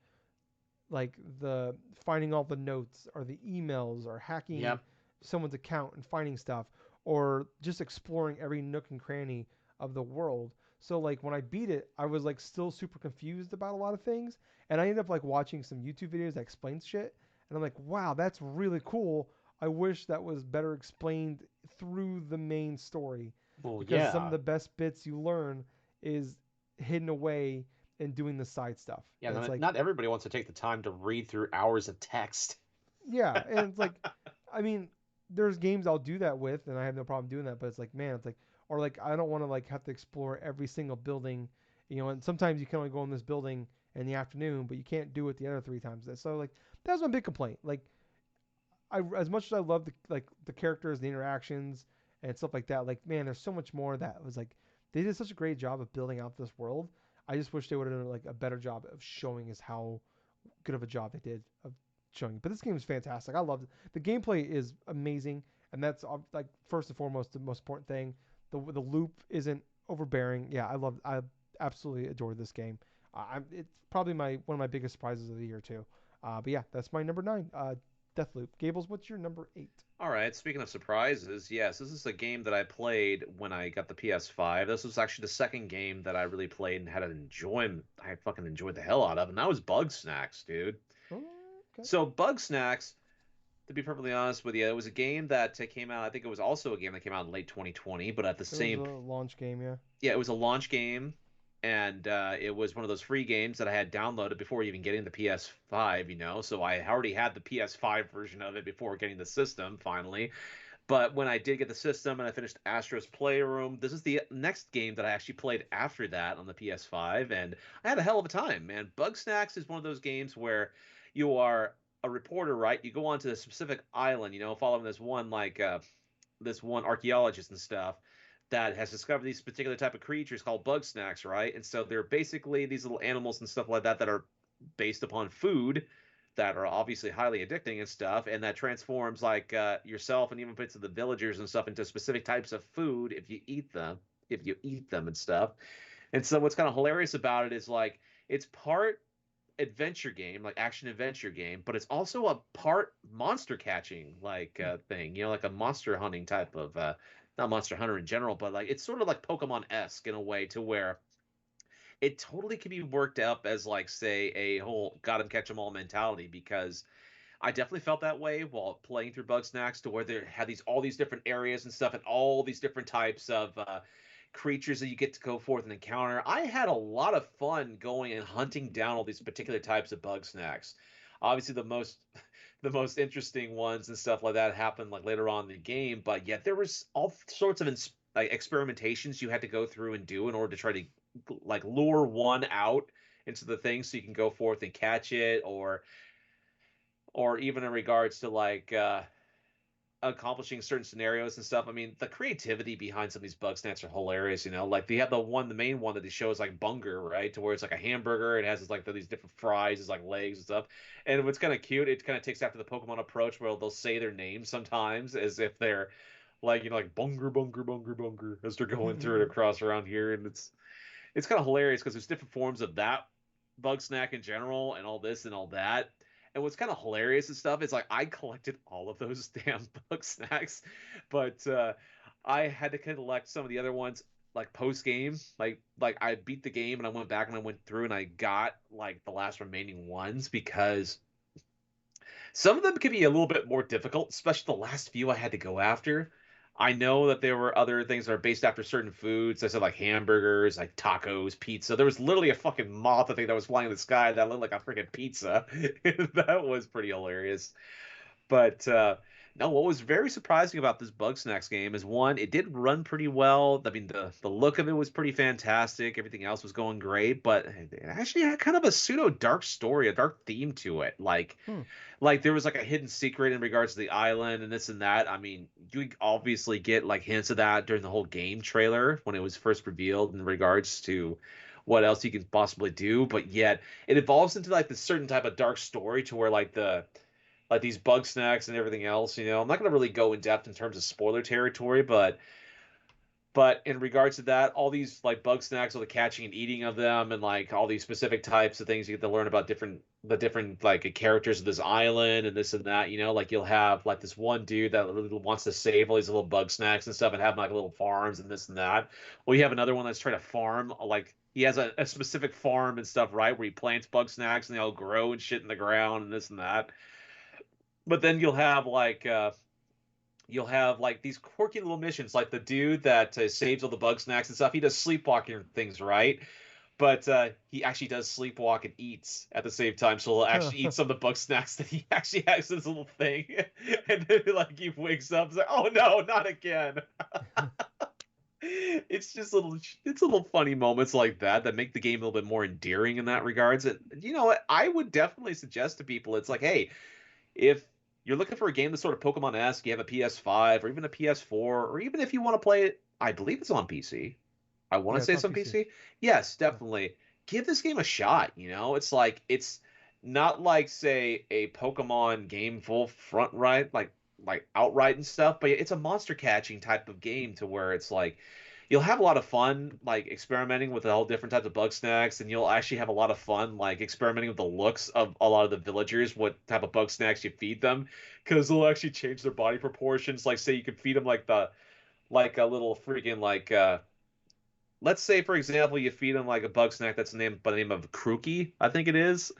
like the finding all the notes or the emails or hacking Yep. someone's account and finding stuff or just exploring every nook and cranny of the world. So like when I beat it, I was like still super confused about a lot of things, and I ended up like watching some YouTube videos that explain shit, and I'm like, wow, that's really cool. I wish that was better explained through the main story Well, because some of yeah. the best bits you learn is hidden away in doing the side stuff. Yeah, And it's like not everybody wants to take the time to read through hours of text. yeah, and it's like, I mean, there's games I'll do that with, and I have no problem doing that. But it's like, man, it's like, or like, I don't want to like have to explore every single building, you know. And sometimes you can only go in this building in the afternoon, but you can't do it the other three times. So like, that was my big complaint. Like, I as much as I love the characters, the interactions, and stuff like that. Like, man, there's so much more that was like, they did such a great job of building out this world. I just wish they would have done like a better job of showing us how good of a job they did of showing it. But this game is fantastic. I loved it. The gameplay is amazing, and that's like first and foremost the most important thing. The loop isn't overbearing. Yeah, I absolutely adore this game. It's probably my one of my biggest surprises of the year too. But yeah, that's my number 9. Deathloop. Gables, what's your number 8? All right, speaking of surprises, yes, this is a game that I played when I got the PS5. This was actually the second game that I really played and had an enjoyment. I fucking enjoyed the hell out of, and that was Bug Snacks, dude. Oh, okay. So Bug Snacks, to be perfectly honest with you, it was a game that came out. I think it was also a game that came out in late 2020, but at the It was a same, launch game, yeah. yeah, it was a launch game, and it was one of those free games that I had downloaded before even getting the PS5. So I already had the PS5 version of it before getting the system finally. But when I did get the system and I finished Astro's Playroom, this is the next game that I actually played after that on the PS5, and I had a hell of a time, man. Bug Snacks is one of those games where you are a reporter, right? You go onto a specific island, following this one archaeologist and stuff that has discovered these particular type of creatures called bug snacks, right? And so they're basically these little animals and stuff like that that are based upon food that are obviously highly addicting and stuff, and that transforms like yourself and even bits of the villagers and stuff into specific types of food if you eat them and stuff. And so what's kind of hilarious about it is like it's part adventure game, like action adventure game, but it's also a part monster catching like thing, like a monster hunting type of not monster hunter in general, but like it's sort of like Pokemon-esque in a way to where it totally can be worked up as like say a whole got 'em catch 'em all mentality because I definitely felt that way while playing through Bug Snacks to where there had all these different areas and stuff and all these different types of creatures that you get to go forth and encounter. I had a lot of fun going and hunting down all these particular types of Bug Snacks. Obviously, the most the most interesting ones and stuff like that happened like later on in the game, but yet there was all sorts of like experimentations you had to go through and do in order to try to like lure one out into the thing so you can go forth and catch it or even in regards to like accomplishing certain scenarios and stuff. I mean, the creativity behind some of these bug snacks are hilarious. Like they have the main one that they show is like Bunger, right? To where it's like a hamburger. It has like these different fries, it's like legs and stuff. And what's kind of cute, it kind of takes after the Pokemon approach where they'll say their names sometimes as if they're like like Bunger, Bunger, Bunger, Bunger as they're going through it across around here, and it's kind of hilarious because there's different forms of that bug snack in general and all this and all that. And what's kind of hilarious and stuff is like I collected all of those damn bug snacks, but I had to collect some of the other ones like post game. Like I beat the game and I went back and I went through and I got like the last remaining ones because some of them can be a little bit more difficult, especially the last few I had to go after. I know that there were other things that are based after certain foods. I said like hamburgers, like tacos, pizza. There was literally a fucking moth I think that was flying in the sky that looked like a freaking pizza. That was pretty hilarious. But no, what was very surprising about this Bug Snacks game is one, it did run pretty well. I mean, the look of it was pretty fantastic. Everything else was going great, but it actually had kind of a pseudo dark story, a dark theme to it. Hmm. Like there was like a hidden secret in regards to the island and this and that. I mean, you obviously get like hints of that during the whole game trailer when it was first revealed in regards to what else you can possibly do, but yet it evolves into like this certain type of dark story to where like these bug snacks and everything else, I'm not going to really go in depth in terms of spoiler territory, but in regards to that, all these like bug snacks, all the catching and eating of them, and like all these specific types of things you get to learn about the different like characters of this island and this and that. Like you'll have like this one dude that really wants to save all these little bug snacks and stuff, and have like little farms and this and that. Well, you have another one that's trying to farm like he has a specific farm and stuff, right, where he plants bug snacks and they all grow and shit in the ground and this and that. But then you'll have like these quirky little missions, like the dude that saves all the bug snacks and stuff. He does sleepwalking things, right? But he actually does sleepwalk and eats at the same time. So he'll actually eat some of the bug snacks that he actually has this little thing, and then like he wakes up, and like, oh no, not again. It's little funny moments like that make the game a little bit more endearing in that regards. And you know what? I would definitely suggest to people, it's like, hey, if you're looking for a game that's sort of Pokemon-esque, you have a PS5 or even a PS4, or even if you want to play it, I believe it's on PC. I want Yeah, to it's say on it's on PC. PC. Yes, Yeah. definitely. Give this game a shot. It's like it's not like say a Pokemon game full front right like outright and stuff, but it's a monster catching type of game to where it's like you'll have a lot of fun like experimenting with all different types of bug snacks, and you'll actually have a lot of fun like experimenting with the looks of a lot of the villagers, what type of bug snacks you feed them, because they'll actually change their body proportions. Like say you could feed them like a little freaking like let's say for example you feed them like a bug snack that's named by the name of Krookie, I think it is.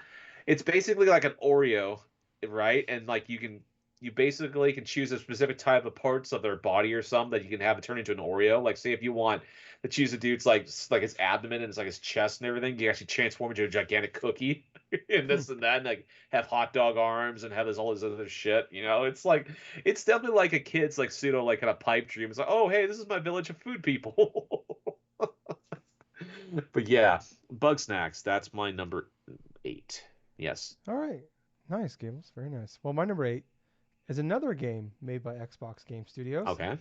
It's basically like an Oreo, right? And like you basically can choose a specific type of parts of their body or something that you can have it turn into an Oreo. Like say if you want to choose a dude's like his abdomen and it's like his chest and everything, you actually transform into a gigantic cookie and Hmm. this and that, and like have hot dog arms and have all this other shit. It's like it's definitely like a kid's like pseudo like kind of pipe dream. It's like, oh hey, this is my village of food people. But yeah, bug snacks. That's my number 8. Yes. All right. Nice, Gables. Very nice. Well, my number 8 is another game made by Xbox Game Studios. Okay.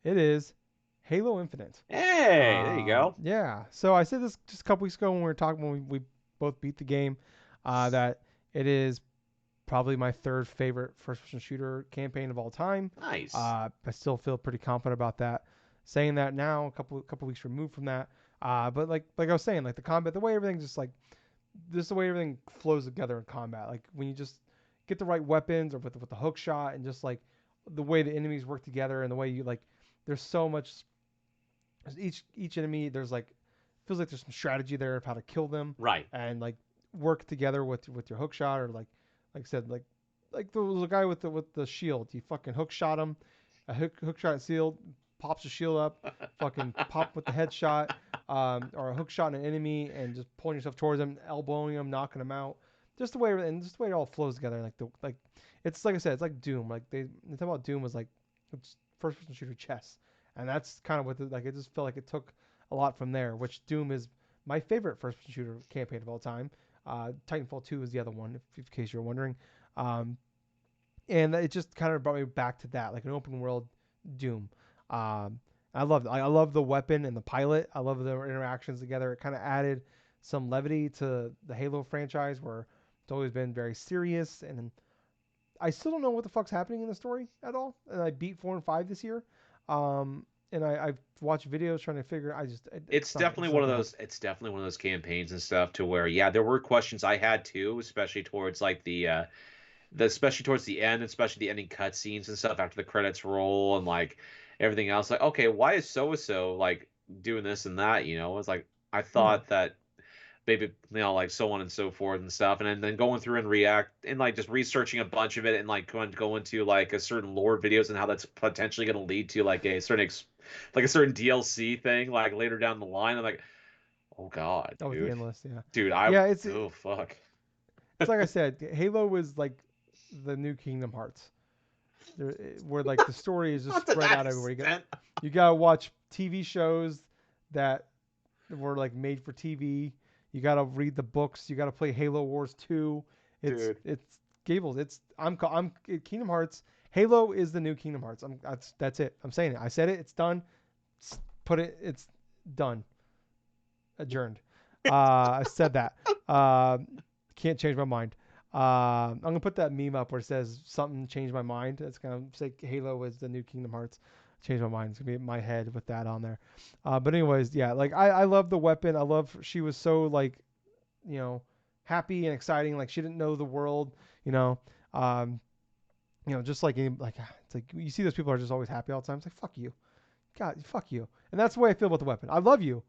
It is Halo Infinite. Hey, there you go. Yeah. So I said this just a couple weeks ago when we were talking when we both beat the game, that it is probably my third favorite first-person shooter campaign of all time. Nice. I still feel pretty confident about that. Saying that now, a couple weeks removed from that, but like I was saying, like the combat, the way everything just like this, the way everything flows together in combat. Like when you just get the right weapons or with the hook shot and just like the way the enemies work together and the way you like, there's so much. Each enemy, there's like feels like there's some strategy there of how to kill them Right. and like work together with your hook shot or like I said like there was a guy with the shield. You fucking hook shot him, a hook shot sealed, pops the shield up, fucking pop with the headshot, or a hook shot in an enemy and just pulling yourself towards them, elbowing them, knocking them out. Just the way it all flows together. Like it's like I said, it's like Doom. Like they talk about Doom was like it's first person shooter chess, and that's kind of what like it just felt like it took a lot from there. Which Doom is my favorite first person shooter campaign of all time. Titanfall 2 is the other one, if in case you're wondering. Um, and it just kind of brought me back to that, like an open world Doom. I love the weapon and the pilot. I love their interactions together. It kind of added some levity to the Halo franchise, where it's always been very serious. And I still don't know what the fuck's happening in the story at all. And I beat 4 and 5 this year, um, and I've watched videos trying to figure. It's definitely it's one not of gonna happen. those. It's definitely one of those campaigns and stuff to where, yeah, there were questions I had too, especially towards like the especially towards the end, especially the ending cutscenes and stuff after the credits roll and like everything else. Like, okay, why is so and so like doing this and that? You know, it's like I Yeah. thought that maybe like so on and so forth and stuff, and then going through and react and like just researching a bunch of it and like going to like a certain lore videos and how that's potentially going to lead to like a certain like a certain DLC thing like later down the line. I'm like, oh god, Oh, with the dude, endless, yeah. dude, Yeah, oh fuck, it's like I said, Halo was like the new Kingdom Hearts. Where like the story is just not to spread that out everywhere. extent, You gotta watch TV shows that were like made for TV. You gotta read the books. You gotta play Halo Wars 2. dude. It's Gables. I'm Kingdom Hearts. Halo is the new Kingdom Hearts. That's it. I'm saying it. I said it. It's done. Put it. It's done. Adjourned. I said that. Can't change my mind. I'm gonna put that meme up where it says something changed my mind. It's gonna say Halo is the new Kingdom Hearts. Change my mind. It's gonna be in my head with that on there. But anyways, yeah, like I love the weapon. I love she was so like, you know, happy and exciting. Like she didn't know the world. You know, um, just like it's like you see those people are just always happy all the time. It's like fuck you, God, fuck you. And that's the way I feel about the weapon. I love you.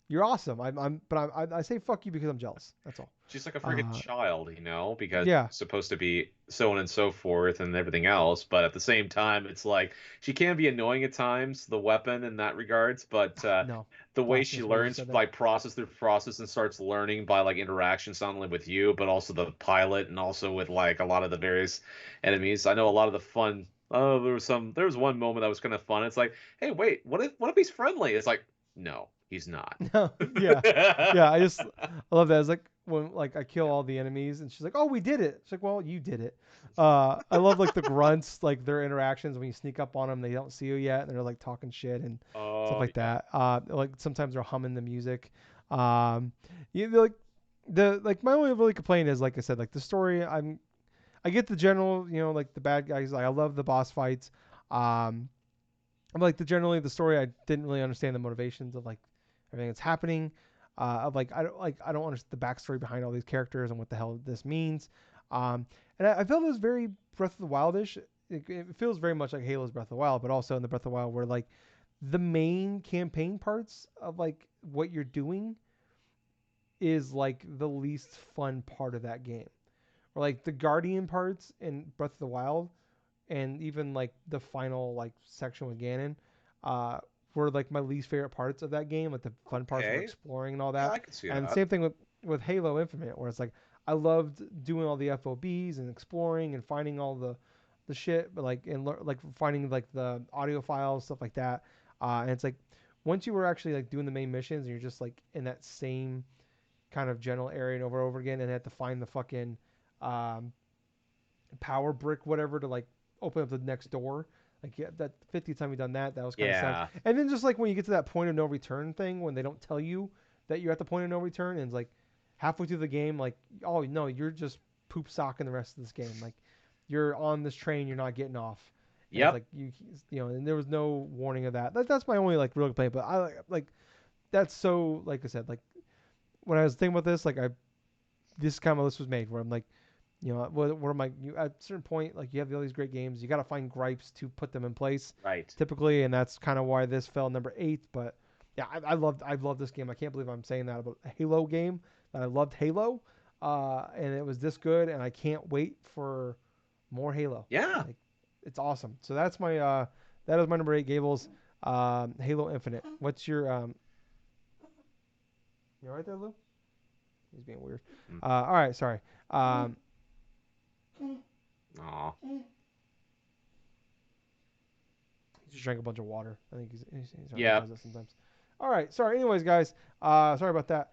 You're awesome. I say fuck you because I'm jealous. That's all. She's like a freaking Uh, child, because yeah. she's supposed to be so on and so forth and everything else. But at the same time, it's like she can be annoying at times, the weapon in that regards. But No. the way she Blasphemous way you learns, said that. like process through process and starts learning by like interactions, not only with you, but also the pilot and also with like a lot of the various enemies. I know a lot of the fun. Oh, there was one moment that was kind of fun. It's like, hey, wait, what if he's friendly? It's like, no, he's not. No. Yeah. Yeah. I love that. It's like when like I kill all the enemies and she's like, "Oh, we did it." It's like, "Well, you did it." I love like the grunts, like their interactions when you sneak up on them, they don't see you yet, and they're like talking shit and stuff Oh like yeah. that. Like sometimes they're humming the music. Um, like like my only really complaint is like I said, like the story. I get the general, like the bad guys. Like I love the boss fights. Um, I'm like the story. I didn't really understand the motivations of like everything that's happening. Of like I don't understand the backstory behind all these characters and what the hell this means. And I felt it was very Breath of the Wildish. It feels very much like Halo's Breath of the Wild, but also in the Breath of the Wild where like the main campaign parts of like what you're doing is like the least fun part of that game. Or like the Guardian parts in Breath of the Wild and even like the final like section with Ganon, uh, were like my least favorite parts of that game. Like the fun parts were Okay. exploring and all Yeah, that. I can see And that. same thing with Halo Infinite, where it's like I loved doing all the FOBs and exploring and finding all the shit, but like like finding like the audio files stuff like that. And it's like once you were actually like doing the main missions and you're just like in that same kind of general area and over again and had to find the fucking um, power brick, whatever, to like open up the next door. Like yeah, that 50th time you've done that, that was kind of sucked. Yeah. And then just like when you get to that point of no return thing, when they don't tell you that you're at the point of no return, and it's like halfway through the game, like oh no, you're just poop socking the rest of this game. Like you're on this train, you're not getting off, and it's Yep. like and there was no warning of that. That's my only like real complaint. But I like that's so like I said, like when I was thinking about this, like this kind of list was made where I'm like, what am I? At a certain point, like you have all these great games, you got to find gripes to put them in place, Right. typically, and that's kind of why this fell number 8. But yeah, I loved this game. I can't believe I'm saying that about a Halo game that I loved Halo, and it was this good, and I can't wait for more Halo. Yeah. Like it's awesome. So that is my number 8, Gables. Halo Infinite. What's your You all right there, Lou? He's being weird. Mm. All right, sorry. Um, Aw. he just drank a bunch of water. I think he Yeah. does that sometimes. All right, sorry. Anyways, guys, sorry about that.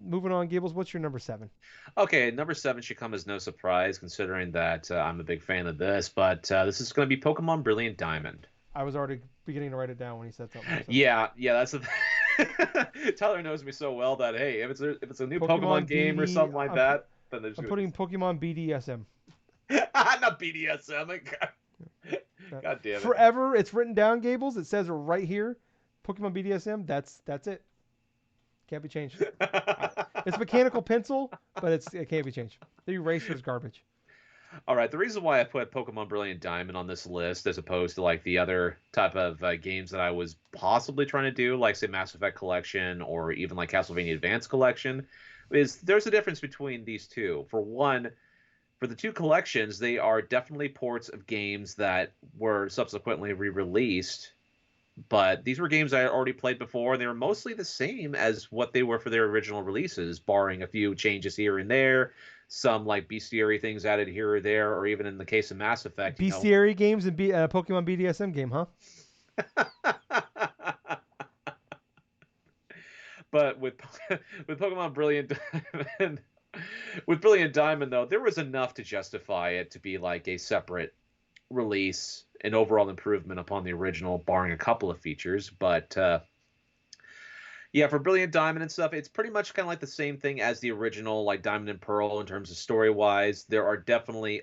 Moving on, Gables. What's your number 7? Okay, number 7 should come as no surprise, considering that I'm a big fan of this. But this is going to be Pokemon Brilliant Diamond. I was already beginning to write it down when he said something. So. Yeah, yeah, that's the Tyler knows me so well that hey, if it's a new Pokemon Pokemon game or BD. something like that, then there's I'm gonna be putting Pokemon BDSM. not BDSM. God damn it. Forever, it's written down, Gables. It says right here, Pokemon BDSM. That's it. Can't be changed. It's mechanical pencil, but it can't be changed. The eraser's garbage. All right, the reason why I put Pokemon Brilliant Diamond on this list as opposed to like the other type of games that I was possibly trying to do, like say Mass Effect Collection or even like Castlevania Advance Collection, is there's a difference between these two. For one, for the two collections, they are definitely ports of games that were subsequently re-released, but these were games I had already played before, and they were mostly the same as what they were for their original releases, barring a few changes here and there, some like bestiary things added here or there, or even in the case of Mass Effect, Bestiary games and Pokemon BDSM game, huh? But with with Pokemon Brilliant Diamond, with Brilliant Diamond though, there was enough to justify it to be like a separate release, an overall improvement upon the original, barring a couple of features. But yeah, for Brilliant Diamond and stuff, it's pretty much kind of like the same thing as the original, like Diamond and Pearl in terms of story wise. There are definitely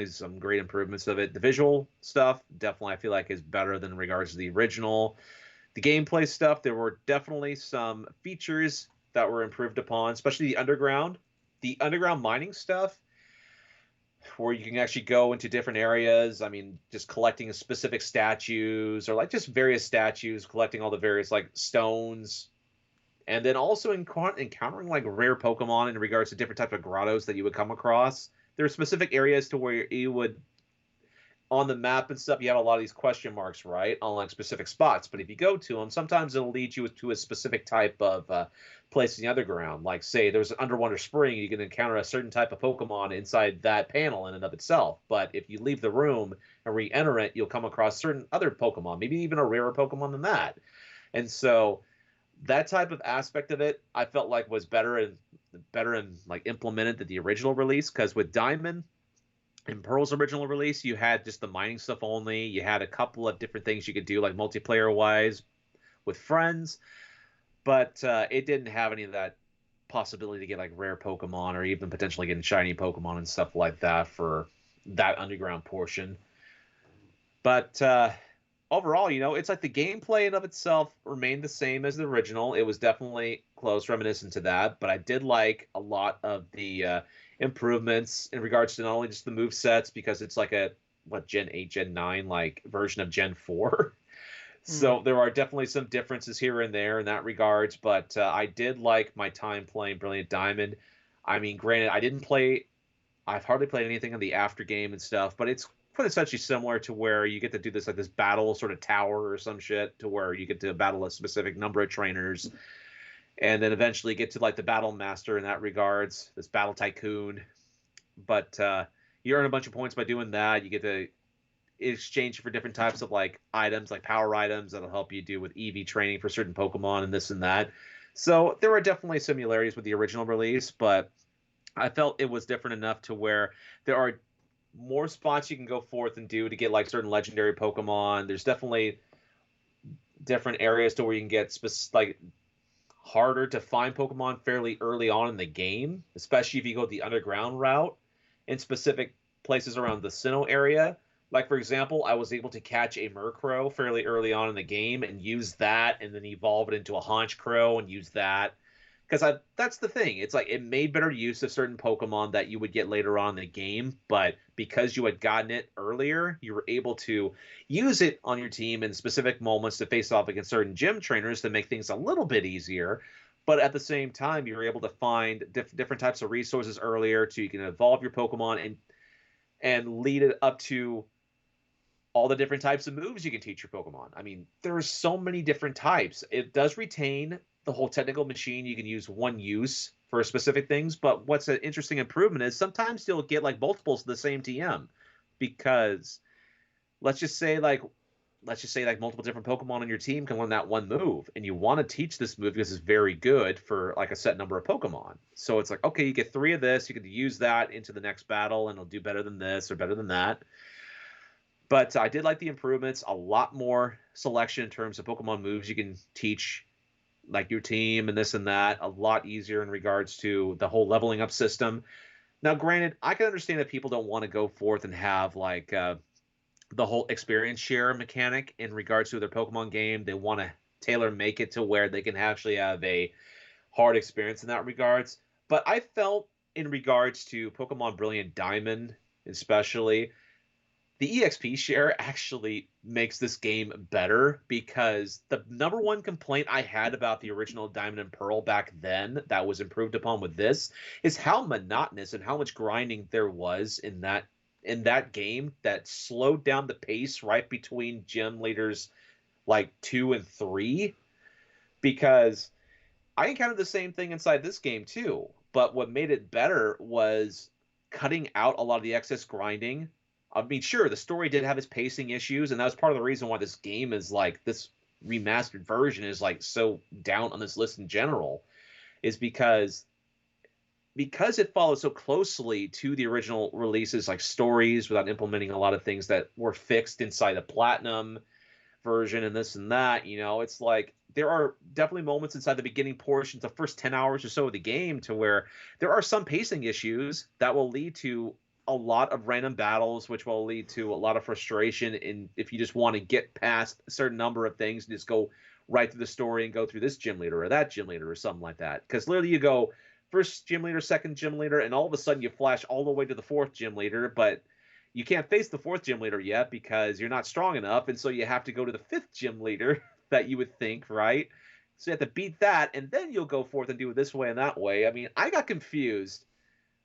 some great improvements of it. The visual stuff definitely I feel like is better than in regards to the original. The gameplay stuff, there were definitely some features that were improved upon, especially the underground. The underground mining stuff, where you can actually go into different areas. I mean, just collecting specific statues or like just various statues, collecting all the various like stones, and then also encountering like rare Pokemon in regards to different types of grottos that you would come across. There are specific areas to where you would on the map and stuff, you have a lot of these question marks, right, on like specific spots. But if you go to them, sometimes it'll lead you to a specific type of place in the underground. Like, say, there's an Underwater Spring, you can encounter a certain type of Pokemon inside that panel in and of itself. But if you leave the room and re-enter it, you'll come across certain other Pokemon, maybe even a rarer Pokemon than that. And so that type of aspect of it, I felt like was better and like implemented than the original release. Because with Diamond in Pearl's original release, you had just the mining stuff only. You had a couple of different things you could do, like multiplayer wise with friends, but it didn't have any of that possibility to get like rare Pokemon or even potentially getting shiny Pokemon and stuff like that for that underground portion. But overall, it's like the gameplay in of itself remained the same as the original. It was definitely close, reminiscent to that, but I did like a lot of the improvements in regards to not only just the move sets, because it's like a Gen 8, Gen 9 like version of Gen 4. So there are definitely some differences here and there in that regards, but I did like my time playing Brilliant Diamond. I mean, granted, I've hardly played anything in the after game and stuff, but it's quintessentially similar to where you get to do this battle sort of tower or some shit, to where you get to battle a specific number of trainers and then eventually get to like the battle master in that regards, this battle tycoon. But you earn a bunch of points by doing that. You get to exchange for different types of like items, like power items that'll help you do with EV training for certain Pokemon and this and that. So there are definitely similarities with the original release, but I felt it was different enough to where there are more spots you can go forth and do to get like certain legendary Pokemon. There's definitely different areas to where you can get like harder to find Pokemon fairly early on in the game, especially if you go the underground route in specific places around the Sinnoh area. Like, for example, I was able to catch a Murkrow fairly early on in the game and use that, and then evolve it into a Honchkrow and use that. Because that's the thing. It's like it made better use of certain Pokemon that you would get later on in the game, but because you had gotten it earlier, you were able to use it on your team in specific moments to face off against certain gym trainers to make things a little bit easier. But at the same time, you were able to find different types of resources earlier, so you can evolve your Pokemon and lead it up to all the different types of moves you can teach your Pokemon. I mean, there are so many different types. It does retain the whole technical machine. You can use one use for specific things, but what's an interesting improvement is sometimes you'll get like multiples of the same TM, because let's just say like multiple different Pokemon on your team can learn that one move, and you want to teach this move because it's very good for like a set number of Pokemon. So it's like, okay, you get 3 of this, you can use that into the next battle and it'll do better than this or better than that. But I did like the improvements, a lot more selection in terms of Pokemon moves you can teach like your team and this and that, a lot easier in regards to the whole leveling up system. Now, granted, I can understand that people don't want to go forth and have like the whole experience share mechanic in regards to their Pokemon game. They want to tailor make it to where they can actually have a hard experience in that regards. But I felt in regards to Pokemon Brilliant Diamond, especially, the EXP share actually makes this game better because the number one complaint I had about the original Diamond and Pearl back then that was improved upon with this is how monotonous and how much grinding there was in that game that slowed down the pace right between gym leaders like 2 and 3 because I encountered the same thing inside this game too. But what made it better was cutting out a lot of the excess grinding. I mean, sure, the story did have its pacing issues, and that was part of the reason why this game is like this remastered version is like so down on this list in general, is because it follows so closely to the original releases, like stories, without implementing a lot of things that were fixed inside the Platinum version and this and that. It's like there are definitely moments inside the beginning portions, the first 10 hours or so of the game, to where there are some pacing issues that will lead to a lot of random battles, which will lead to a lot of frustration. And if you just want to get past a certain number of things and just go right through the story and go through this gym leader or that gym leader or something like that. Because literally you go first gym leader, second gym leader, and all of a sudden you flash all the way to the fourth gym leader, but you can't face the fourth gym leader yet because you're not strong enough, and so you have to go to the fifth gym leader that you would think, right? So you have to beat that, and then you'll go forth and do it this way and that way. I mean, I got confused.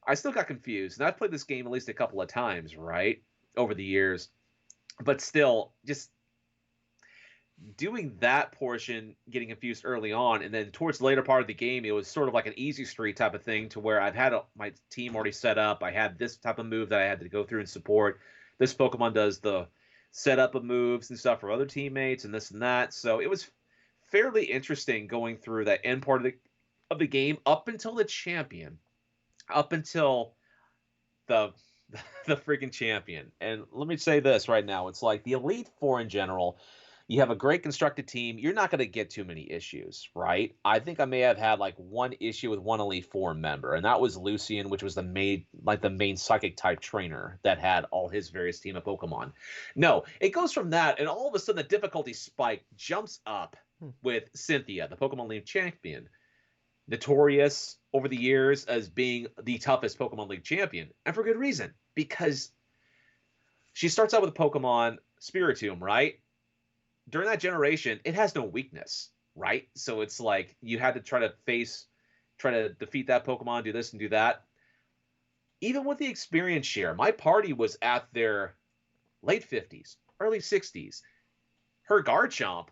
I still got confused, and I've played this game at least a couple of times, right, over the years. But still, just doing that portion, getting confused early on, and then towards the later part of the game, it was sort of like an easy street type of thing to where I've had my team already set up. I had this type of move that I had to go through and support. This Pokemon does the setup of moves and stuff for other teammates and this and that. So it was fairly interesting going through that end part of the game up until the champion, up until the the freaking champion. And let me say this right now: it's like the Elite Four in general. You have a great constructed team. You're not going to get too many issues, right? I think I may have had like one issue with one Elite Four member, and that was Lucian, which was the main psychic type trainer that had all his various team of Pokemon. No, it goes from that, and all of a sudden the difficulty spike jumps up with Cynthia, the Pokemon League champion, notorious over the years as being the toughest Pokemon League champion, and for good reason, because she starts out with a Pokemon Spiritomb, right? During that generation, it has no weakness, right? So it's like you had to try to defeat that Pokemon, do this and do that. Even with the experience share, my party was at their late 50s, early 60s. Her Garchomp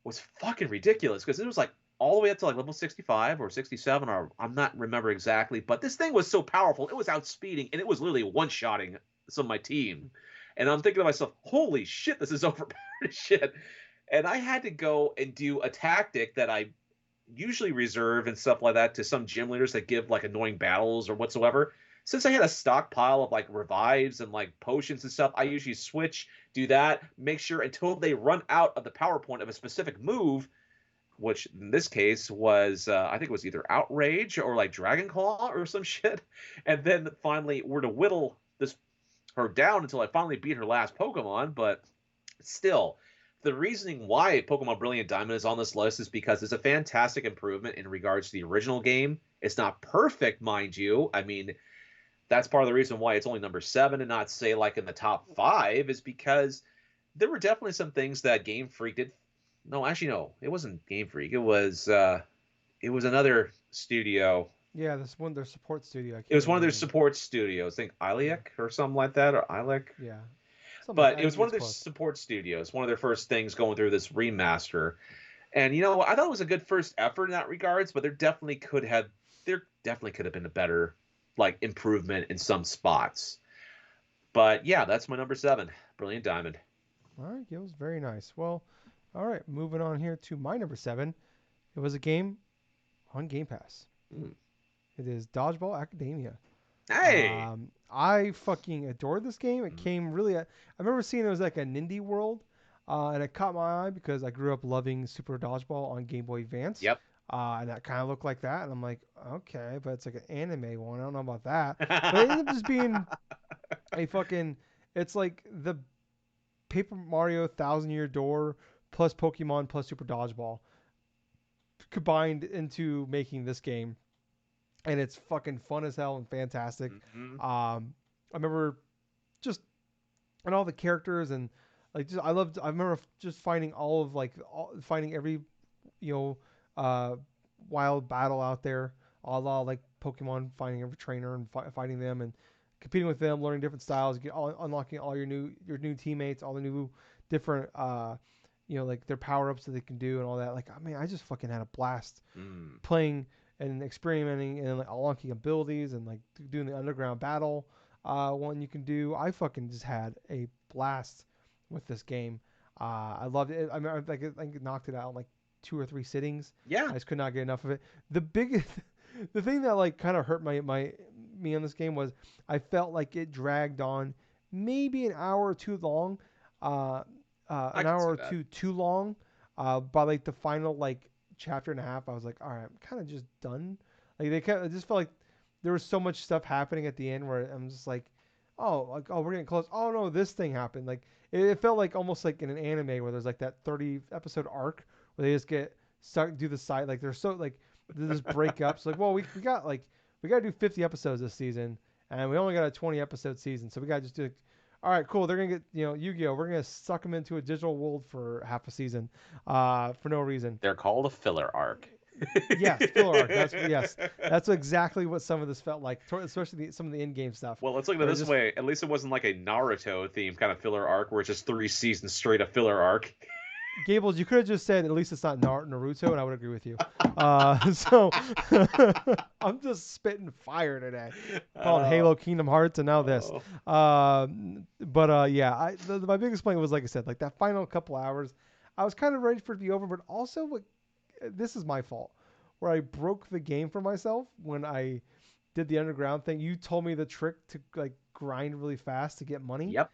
was fucking ridiculous because it was like all the way up to like level 65 or 67, or I'm not remember exactly, but this thing was so powerful. It was outspeeding, and it was literally one-shotting some of my team. And I'm thinking to myself, holy shit, this is overpowered as shit. And I had to go and do a tactic that I usually reserve and stuff like that to some gym leaders that give like annoying battles or whatsoever. Since I had a stockpile of like revives and like potions and stuff, I usually switch, do that, make sure until they run out of the power point of a specific move, which in this case was, I think it was either Outrage or like Dragon Claw or some shit. And then finally we're to whittle her down until I finally beat her last Pokemon. But still, the reasoning why Pokemon Brilliant Diamond is on this list is because it's a fantastic improvement in regards to the original game. It's not perfect, mind you. I mean, that's part of the reason why it's only number 7 and not, say, like in the top 5, is because there were definitely some things that Game Freak did. No, actually, no, it wasn't Game Freak. It was another studio. Yeah, this one their support studio. I It can't was one remember of the their name. support studios. I think Yeah, Iliac or something like that, or Iliac. yeah, something like But it that. was one of It's their close. support studios, one of their first things going through this remaster. And I thought it was a good first effort in that regards, but there definitely could have been a better like improvement in some spots. But yeah, that's my number 7, Brilliant Diamond. All right, Gills, very nice. Well, all right, moving on here to my number 7. It was a game on Game Pass. Mm. It is Dodgeball Academia. Hey. I fucking adored this game. It came really. I remember seeing it was like a Nindy World, and it caught my eye because I grew up loving Super Dodgeball on Game Boy Advance, Yep. and that kind of looked like that. And I'm like, okay, but it's like an anime one. I don't know about that. But it ended up just being a fucking. It's like the Paper Mario Thousand Year Door plus Pokemon plus Super Dodgeball combined into making this game, and it's fucking fun as hell and fantastic. Hmm. I remember just and all the characters and like just I loved. I remember just finding finding every you know uh, wild battle out there, a la like Pokemon, finding every trainer and fighting them and competing with them, learning different styles, unlocking all your new teammates, all the new different like their power ups that they can do and all that. Like I mean, I just fucking had a blast Mm. playing and experimenting and like unlocking abilities and like doing the underground battle one you can do. I fucking just had a blast with this game. I loved it. I mean, I knocked it out in like 2 or 3 sittings. Yeah. I just could not get enough of it. The biggest, the thing that like kind of hurt me on this game was I felt like it dragged on maybe an hour or two long, uh, I an can hour see or that. two too long. By like the final like chapter and a half, I was like, all right, I'm kind of just done. Like I just felt like there was so much stuff happening at the end where I'm just like, oh, we're getting close. Oh no, this thing happened. Like it felt like almost like in an anime where there's like that 30 episode arc where they just get stuck do the side like they're so like they just break up. So like, well, we got to do 50 episodes this season, and we only got a 20 episode season, so we got to just do. All right, cool. They're gonna get Yu-Gi-Oh. We're gonna suck them into a digital world for half a season, for no reason. They're called a filler arc. Yes, filler arc. That's exactly what some of this felt like, especially some of the in-game stuff, Well, let's look at it where it this just way. At least it wasn't like a Naruto theme kind of filler arc where it's just 3 seasons straight of filler arc. Gables. You could have just said at least it's not Naruto, and I would agree with you. So I'm just spitting fire today. Calling Uh, Halo, Kingdom Hearts, and now this. oh. But yeah, my biggest point was like I said, like that final couple hours, I was kind of ready for it to be over, but also like, this is my fault, where I broke the game for myself when I did the underground thing. You told me the trick to like grind really fast to get money, Yep.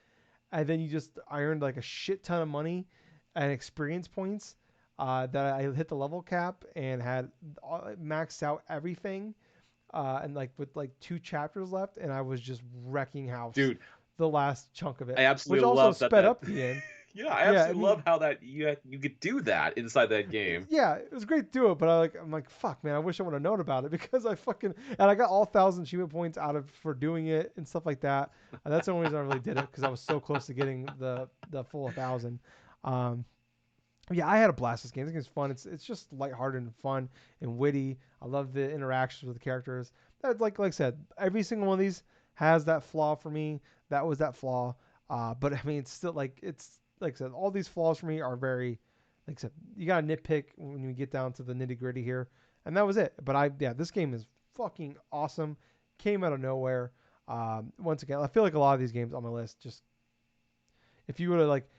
and then you just earned like a shit ton of money and experience points. That I hit the level cap and had maxed out everything, and like with like 2 chapters left, and I was just wrecking house Dude, the last chunk of I it, which absolutely also love that sped that up the end. yeah, I Yeah, I absolutely love mean, how that you could do that inside that game. yeah, it was great to do it, but I'm like, fuck, man, I wish I would have known about it because I fucking and I got all 1,000 achievement points out of for doing it and stuff like that. And that's the only reason I really did it because I was so close to getting the full 1,000. Um, yeah, I had a blast this game. This game's fun. It's just lighthearted and fun and witty. I love the interactions with the characters. That like I said, every single one of these has that flaw for me. That was that flaw. But I mean, it's still like it's like I said, all these flaws for me are very like I said. You gotta nitpick when you get down to the nitty gritty here, and that was it. But this game is fucking awesome. Came out of nowhere. Once again, I feel like a lot of these games on my list just if you would have like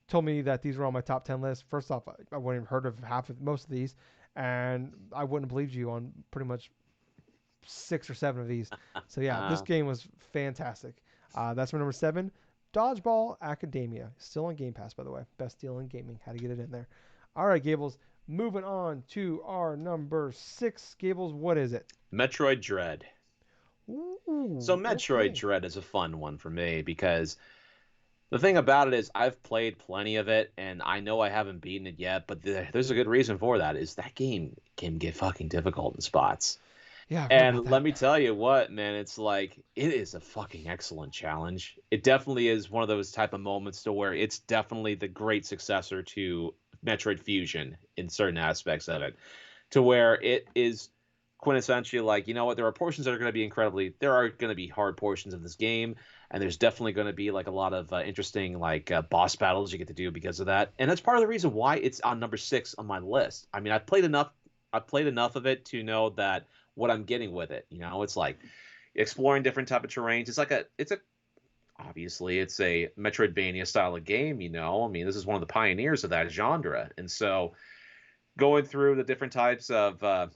told me that these were on my top 10 list, first off, I wouldn't have heard of most of these, and I wouldn't have believed you on pretty much 6 or 7 of these. So yeah, this Uh, game was fantastic. That's my number 7. Dodgeball Academia, still on Game Pass, by the way. Best deal in gaming. Had to get it in there. All right, Gables. Moving on to our number 6. Gables, what is it? Metroid Dread. So Ooh, Metroid okay. Dread is a fun one for me because the thing about it is I've played plenty of it and I know I haven't beaten it yet, but there's a good reason for that. Is that game can get fucking difficult in spots. Yeah, I've heard about And let that. me tell you what, man, it's like it is a fucking excellent challenge. It definitely is one of those type of moments to where it's definitely the great successor to Metroid Fusion in certain aspects of it, to where it is quintessentially like, you know what, there are portions that are going to be there are going to be hard portions of this game, and there's definitely going to be like a lot of interesting like boss battles you get to do because of that. And that's part of the reason why it's on number 6 on my list. I mean, I've played enough of it to know that what I'm getting with it. You know, it's like exploring different type of terrains. It's a obviously it's a Metroidvania style of game. You know, I mean, this is one of the pioneers of that genre, and so going through the different types of the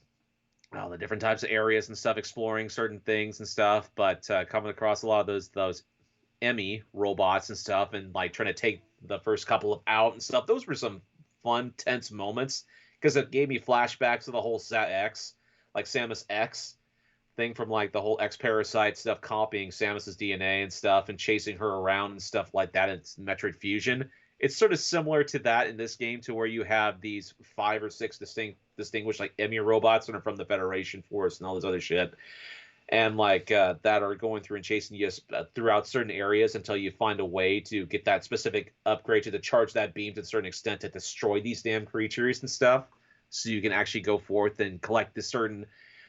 different types of areas and stuff, exploring certain things and stuff, but coming across a lot of those Emmy robots and stuff, and like trying to take the first couple of out and stuff. Those were some fun, tense moments because it gave me flashbacks of the whole Sat X, like Samus X thing from like the whole X Parasite stuff, copying Samus's DNA and stuff, and chasing her around and stuff like that. It's Metroid Fusion. It's sort of similar to that in this game, to where you have these 5 or 6 distinguished like Emu robots that are from the Federation Force and all this other shit, and like that are going through and chasing you throughout certain areas until you find a way to get that specific upgrade to charge that beam to a certain extent to destroy these damn creatures and stuff. So you can actually go forth and collect the certain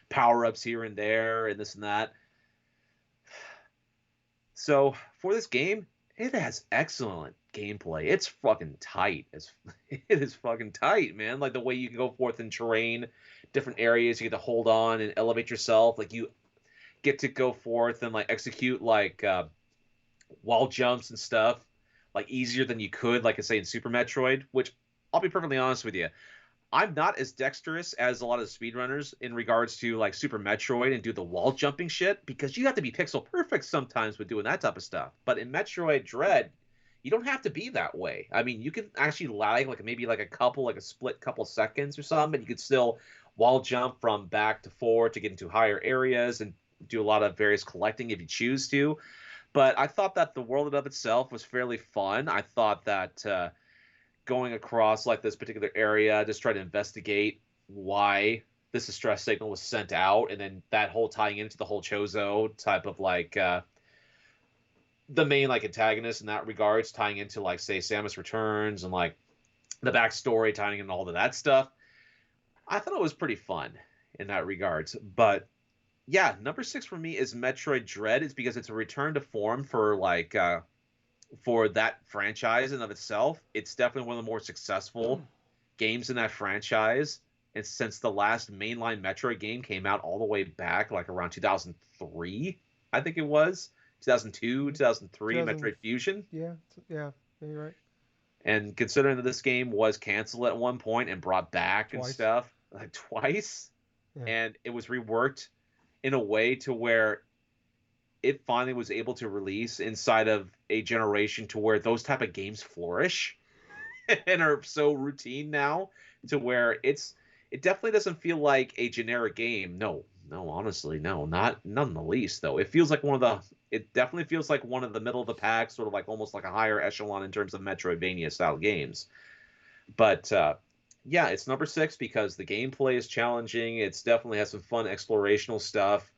power ups here and there and this and that. So for this game, it has excellent gameplay. It's fucking tight. It is fucking tight, man. Like the way you can go forth in terrain, different areas, you get to hold on and elevate yourself. Like you get to go forth and like execute like wall jumps and stuff like easier than you could, like I say in Super Metroid. Which I'll be perfectly honest with you, I'm not as dexterous as a lot of the speedrunners in regards to like Super Metroid and do the wall jumping shit, because you have to be pixel perfect sometimes with doing that type of stuff. But in Metroid Dread, you don't have to be that way. I mean, you can actually lag like maybe like a split couple seconds or something, but you could still wall jump from back to forward to get into higher areas and do a lot of various collecting if you choose to. But I thought that the world of itself was fairly fun. I thought that going across like this particular area, just try to investigate why this distress signal was sent out, and then that whole tying into the whole Chozo type of like the main like antagonist in that regards, tying into like say Samus Returns and like the backstory, tying in all of that stuff. I thought it was pretty fun in that regards. But yeah, number 6 for me is Metroid Dread. It's because it's a return to form for like for that franchise in of itself. It's definitely one of the more successful games in that franchise. And since the last mainline Metroid game came out all the way back like around 2003, I think it was 2002, 2003, 2000, Metroid Fusion. yeah, yeah, you're right. And considering that this game was canceled at one point and brought back and Twice. stuff like twice, Yeah. and it was reworked in a way to where it finally was able to release inside of a generation to where those type of games flourish and are so routine now, to where it definitely doesn't feel like a generic game. No, no, honestly, no, not in the least though. It definitely feels like one of the middle of the pack, sort of like almost like a higher echelon in terms of Metroidvania style games. But yeah, it's number 6 because the gameplay is challenging. It's definitely has some fun explorational stuff.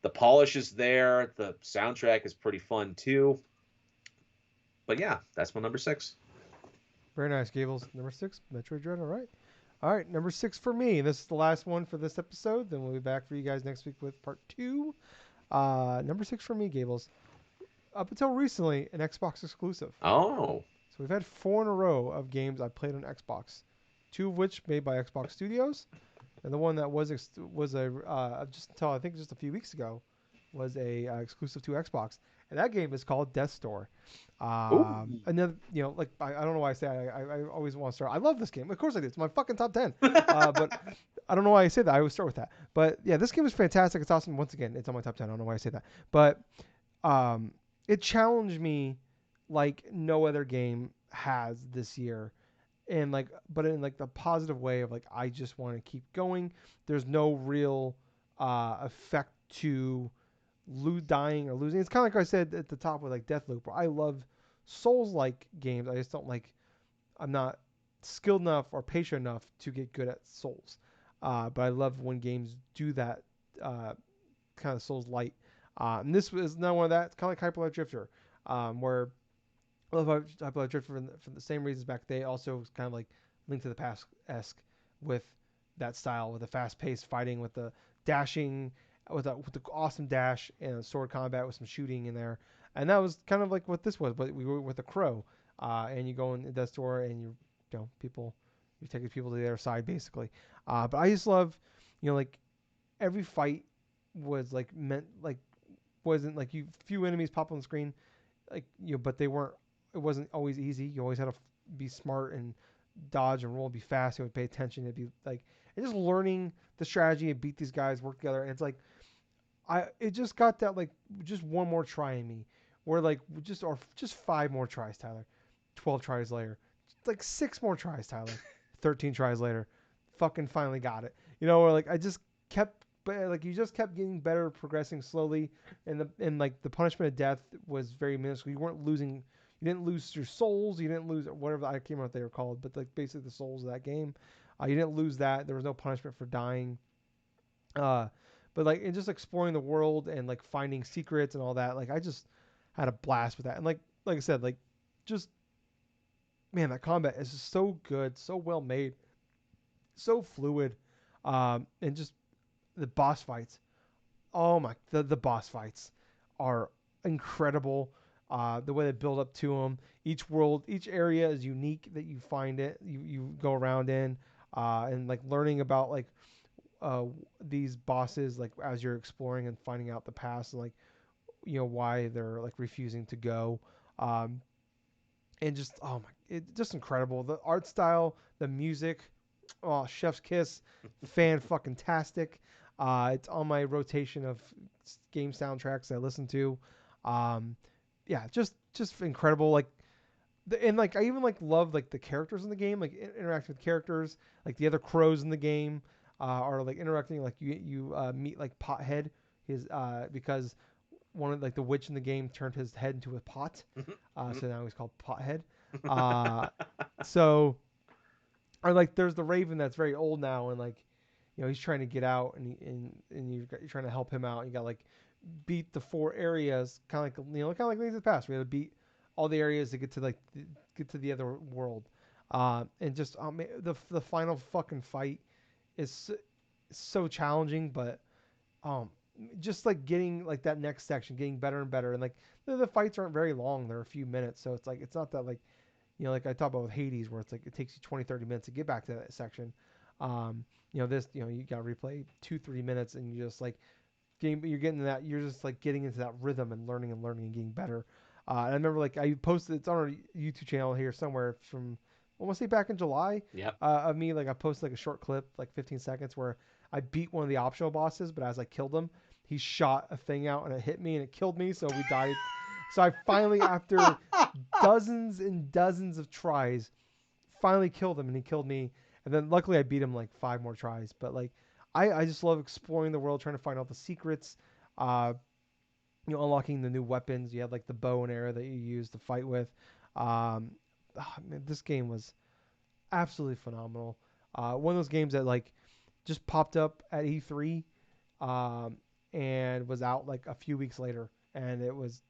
The polish is there. The soundtrack is pretty fun too. But yeah, that's my number 6. Very nice, Gables. Number 6, Metroid Dread. All right. All right, number 6 for me. This is the last one for this episode. Then we'll be back for you guys next week with part 2. Number 6 for me, Gables. Up until recently, an Xbox exclusive. Oh. So we've had 4 in a row of games I played on Xbox. 2 of which made by Xbox Studios, and the one that was a just until I think just a few weeks ago was a exclusive to Xbox, and that game is called Death's Door. Ooh. Another, like I don't know why I say I always want to start. I love this game. Of course I do. It's my fucking top 10. But I don't know why I say that. I always start with that. But yeah, this game is fantastic. It's awesome. Once again, it's on my top 10. I don't know why I say that. But um, it challenged me like no other game has this year, and like but in like the positive way of like I just want to keep going. There's no real effect to dying or losing. It's kind of like I said at the top with like Deathloop, where I love Souls like games. I just don't like, I'm not skilled enough or patient enough to get good at Souls. But I love when games do that kind of Souls light. And this was not one of that. It's kind of like Hyper Light Drifter, where I love Hyper Light Drifter for the same reasons back. They also kind of like Link to the Past esque with that style, with the fast paced fighting, with the dashing, with the awesome dash and sword combat with some shooting in there. And that was kind of like what this was, but we were with a crow. And you go in Death's Door and you take people to the other side basically. But I just love, like every fight was like meant like wasn't like you few enemies pop on the screen, like but they weren't. It wasn't always easy. You always had to be smart and dodge and roll and be fast. You would pay attention. It'd be like and just learning the strategy and beat these guys, work together. And it's like it just got that like just one more try in me, where like just 5 more tries, Tyler, 12 tries later, like 6 more tries, Tyler, 13 tries later, fucking finally got it. Or like I just kept but like you just kept getting better, progressing slowly, and like the punishment of death was very minuscule. You weren't losing, you didn't lose your souls, you didn't lose whatever, I can't remember what they were called, but like basically the souls of that game. You didn't lose that. There was no punishment for dying. Uh, but like in just exploring the world and like finding secrets and all that, like I just had a blast with that. And like I said, like just man, that combat is just so good, so well made, so fluid, and just the boss fights. Oh my, the boss fights are incredible. The way they build up to them. Each world, each area is unique that you find it. You go around in, and like learning about like uh, these bosses like as you're exploring and finding out the past and like why they're like refusing to go. Um, and just oh my, just incredible. The art style, the music, oh chef's kiss, fan fucking tastic. It's on my rotation of game soundtracks I listen to. Um, yeah, just incredible. Like and like I even like love like the characters in the game, like interacting with characters, like the other crows in the game are like interacting. Like you meet like Pothead, his because one of like the witch in the game turned his head into a pot, so now he's called Pothead. Uh, so or like there's the Raven that's very old now and like he's trying to get out and you're trying to help him out. You got like beat the four areas, kind of like kind of like Link to the Past. We had to beat all the areas to get to like get to the other world, and just the final fucking fight is so challenging, but um, just like getting like that next section, getting better and better, and like the fights aren't very long; they're a few minutes, so it's like it's not that like like I talked about with Hades, where it's like it takes you 20, 30 minutes to get back to that section. This, you got to replay 2, 3 minutes, and you just like you're getting that, you're just like getting into that rhythm and learning and getting better. And I remember like I posted, it's on our YouTube channel here somewhere from, I want to say back in July, Yep. of me, like I posted like a short clip, like 15 seconds where I beat one of the optional bosses, but as I killed him, he shot a thing out and it hit me and it killed me. So we died. So I finally, after dozens and dozens of tries, finally killed him and he killed me. And then luckily I beat him like 5 more tries. But like I just love exploring the world, trying to find all the secrets. Uh, unlocking the new weapons. You had like the bow and arrow that you use to fight with. Man, this game was absolutely phenomenal. One of those games that like just popped up at E3, um, and was out like a few weeks later, and it was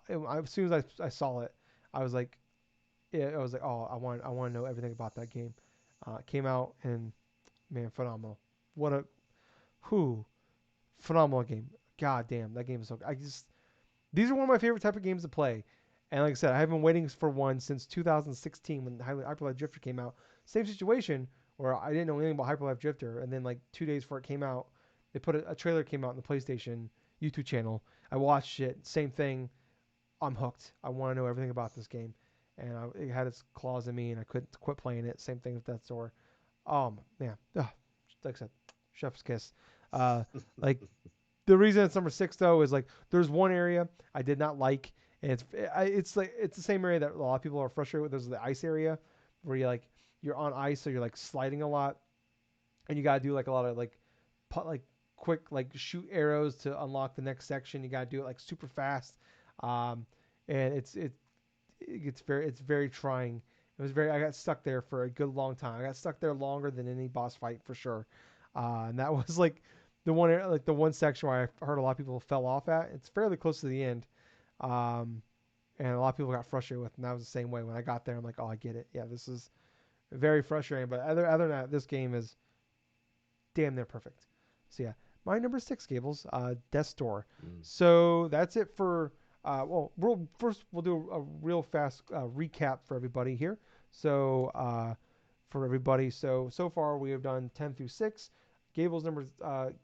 as soon as I saw it, I was like, yeah, I was like, oh, I want to know everything about that game. It came out and man, phenomenal. What a who phenomenal game. God damn, that game is so. I just these are one of my favorite type of games to play. And like I said, I've been waiting for one since 2016 when Hyper Life Drifter came out. Same situation where I didn't know anything about Hyper Life Drifter, and then like 2 days before it came out, they put a trailer came out on the PlayStation YouTube channel. I watched it. Same thing. I'm hooked. I want to know everything about this game, and it had its claws in me, and I couldn't quit playing it. Same thing with Death's Door. Man, ugh, like I said, chef's kiss. Uh, like the reason it's number 6 though is like there's one area I did not like, and it's like it's the same area that a lot of people are frustrated with. There's the ice area where you're on ice, so you're like sliding a lot, and you gotta do like a lot of like like quick like shoot arrows to unlock the next section. You gotta do it like super fast, um, and it's very trying. I got stuck there for a good long time. I got stuck there longer than any boss fight for sure. And that was like the one section where I heard a lot of people fell off at. It's fairly close to the end. Um, and a lot of people got frustrated with it, and that was the same way when I got there. I'm like, oh, I get it. Yeah, this is very frustrating. But other than that, this game is damn near perfect. So yeah, my number 6, Gables, Death's Door. Mm. So that's it for. We'll do a real fast recap for everybody here. So for everybody, so far we have done 10 through 6. Gables number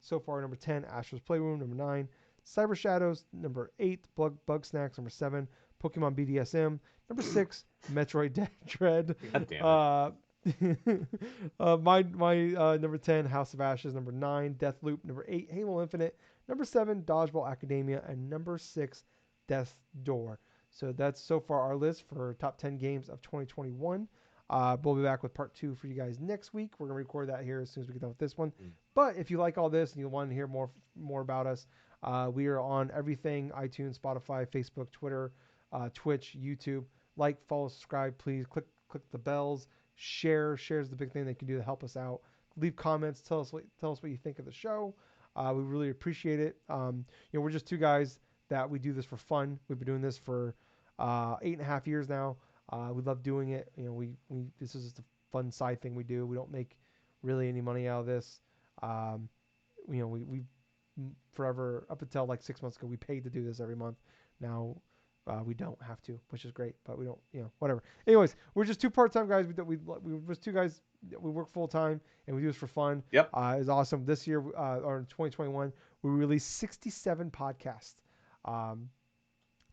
so far number 10, Astro's Playroom number 9, Cyber Shadows number 8, Bug Snacks number 7, Pokemon BDSM number 6, Metroid Dread. God damn it. My number 10, House of Ashes number 9, Deathloop number 8, Halo Infinite number 7, Dodgeball Academia, and number 6, Death's Door. So that's so far our list for top 10 games of 2021. We'll be back with part 2 for you guys next week. We're gonna record that here as soon as we get done with this one. Mm. But if you like all this and you want to hear more about us, we are on everything: iTunes, Spotify, Facebook, Twitter, Twitch, YouTube. Like, follow, subscribe, please. Click the bells. Shares the big thing they can do to help us out. Leave comments. Tell us what you think of the show. We really appreciate it. We're just two guys that we do this for fun. We've been doing this for 8.5 years now. We love doing it. We this is just a fun side thing we do. We don't make really any money out of this. Um, we forever up until like 6 months ago we paid to do this every month. Now we don't have to, which is great, but we don't, whatever. Anyways, we're just two part-time guys. We just two guys. We work full time and we do this for fun. Yep. It's awesome. This year, or in 2021, we released 67 podcasts.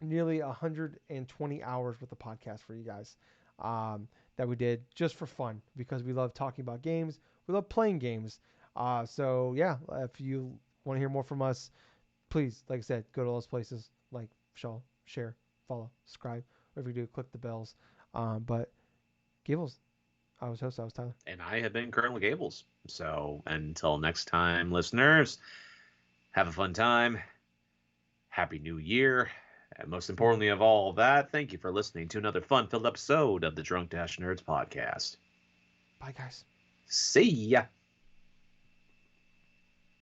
Nearly 120 hours with the podcast for you guys, that we did just for fun because we love talking about games. We love playing games. So yeah, if you want to hear more from us, please, like I said, go to those places like share, follow, subscribe, whatever you do, click the bells. But Gables, I was Tyler. And I have been Colonel Gables. So until next time, listeners, have a fun time. Happy New Year. And most importantly of all that, thank you for listening to another fun-filled episode of the Drunk Nerds podcast. Bye, guys. See ya.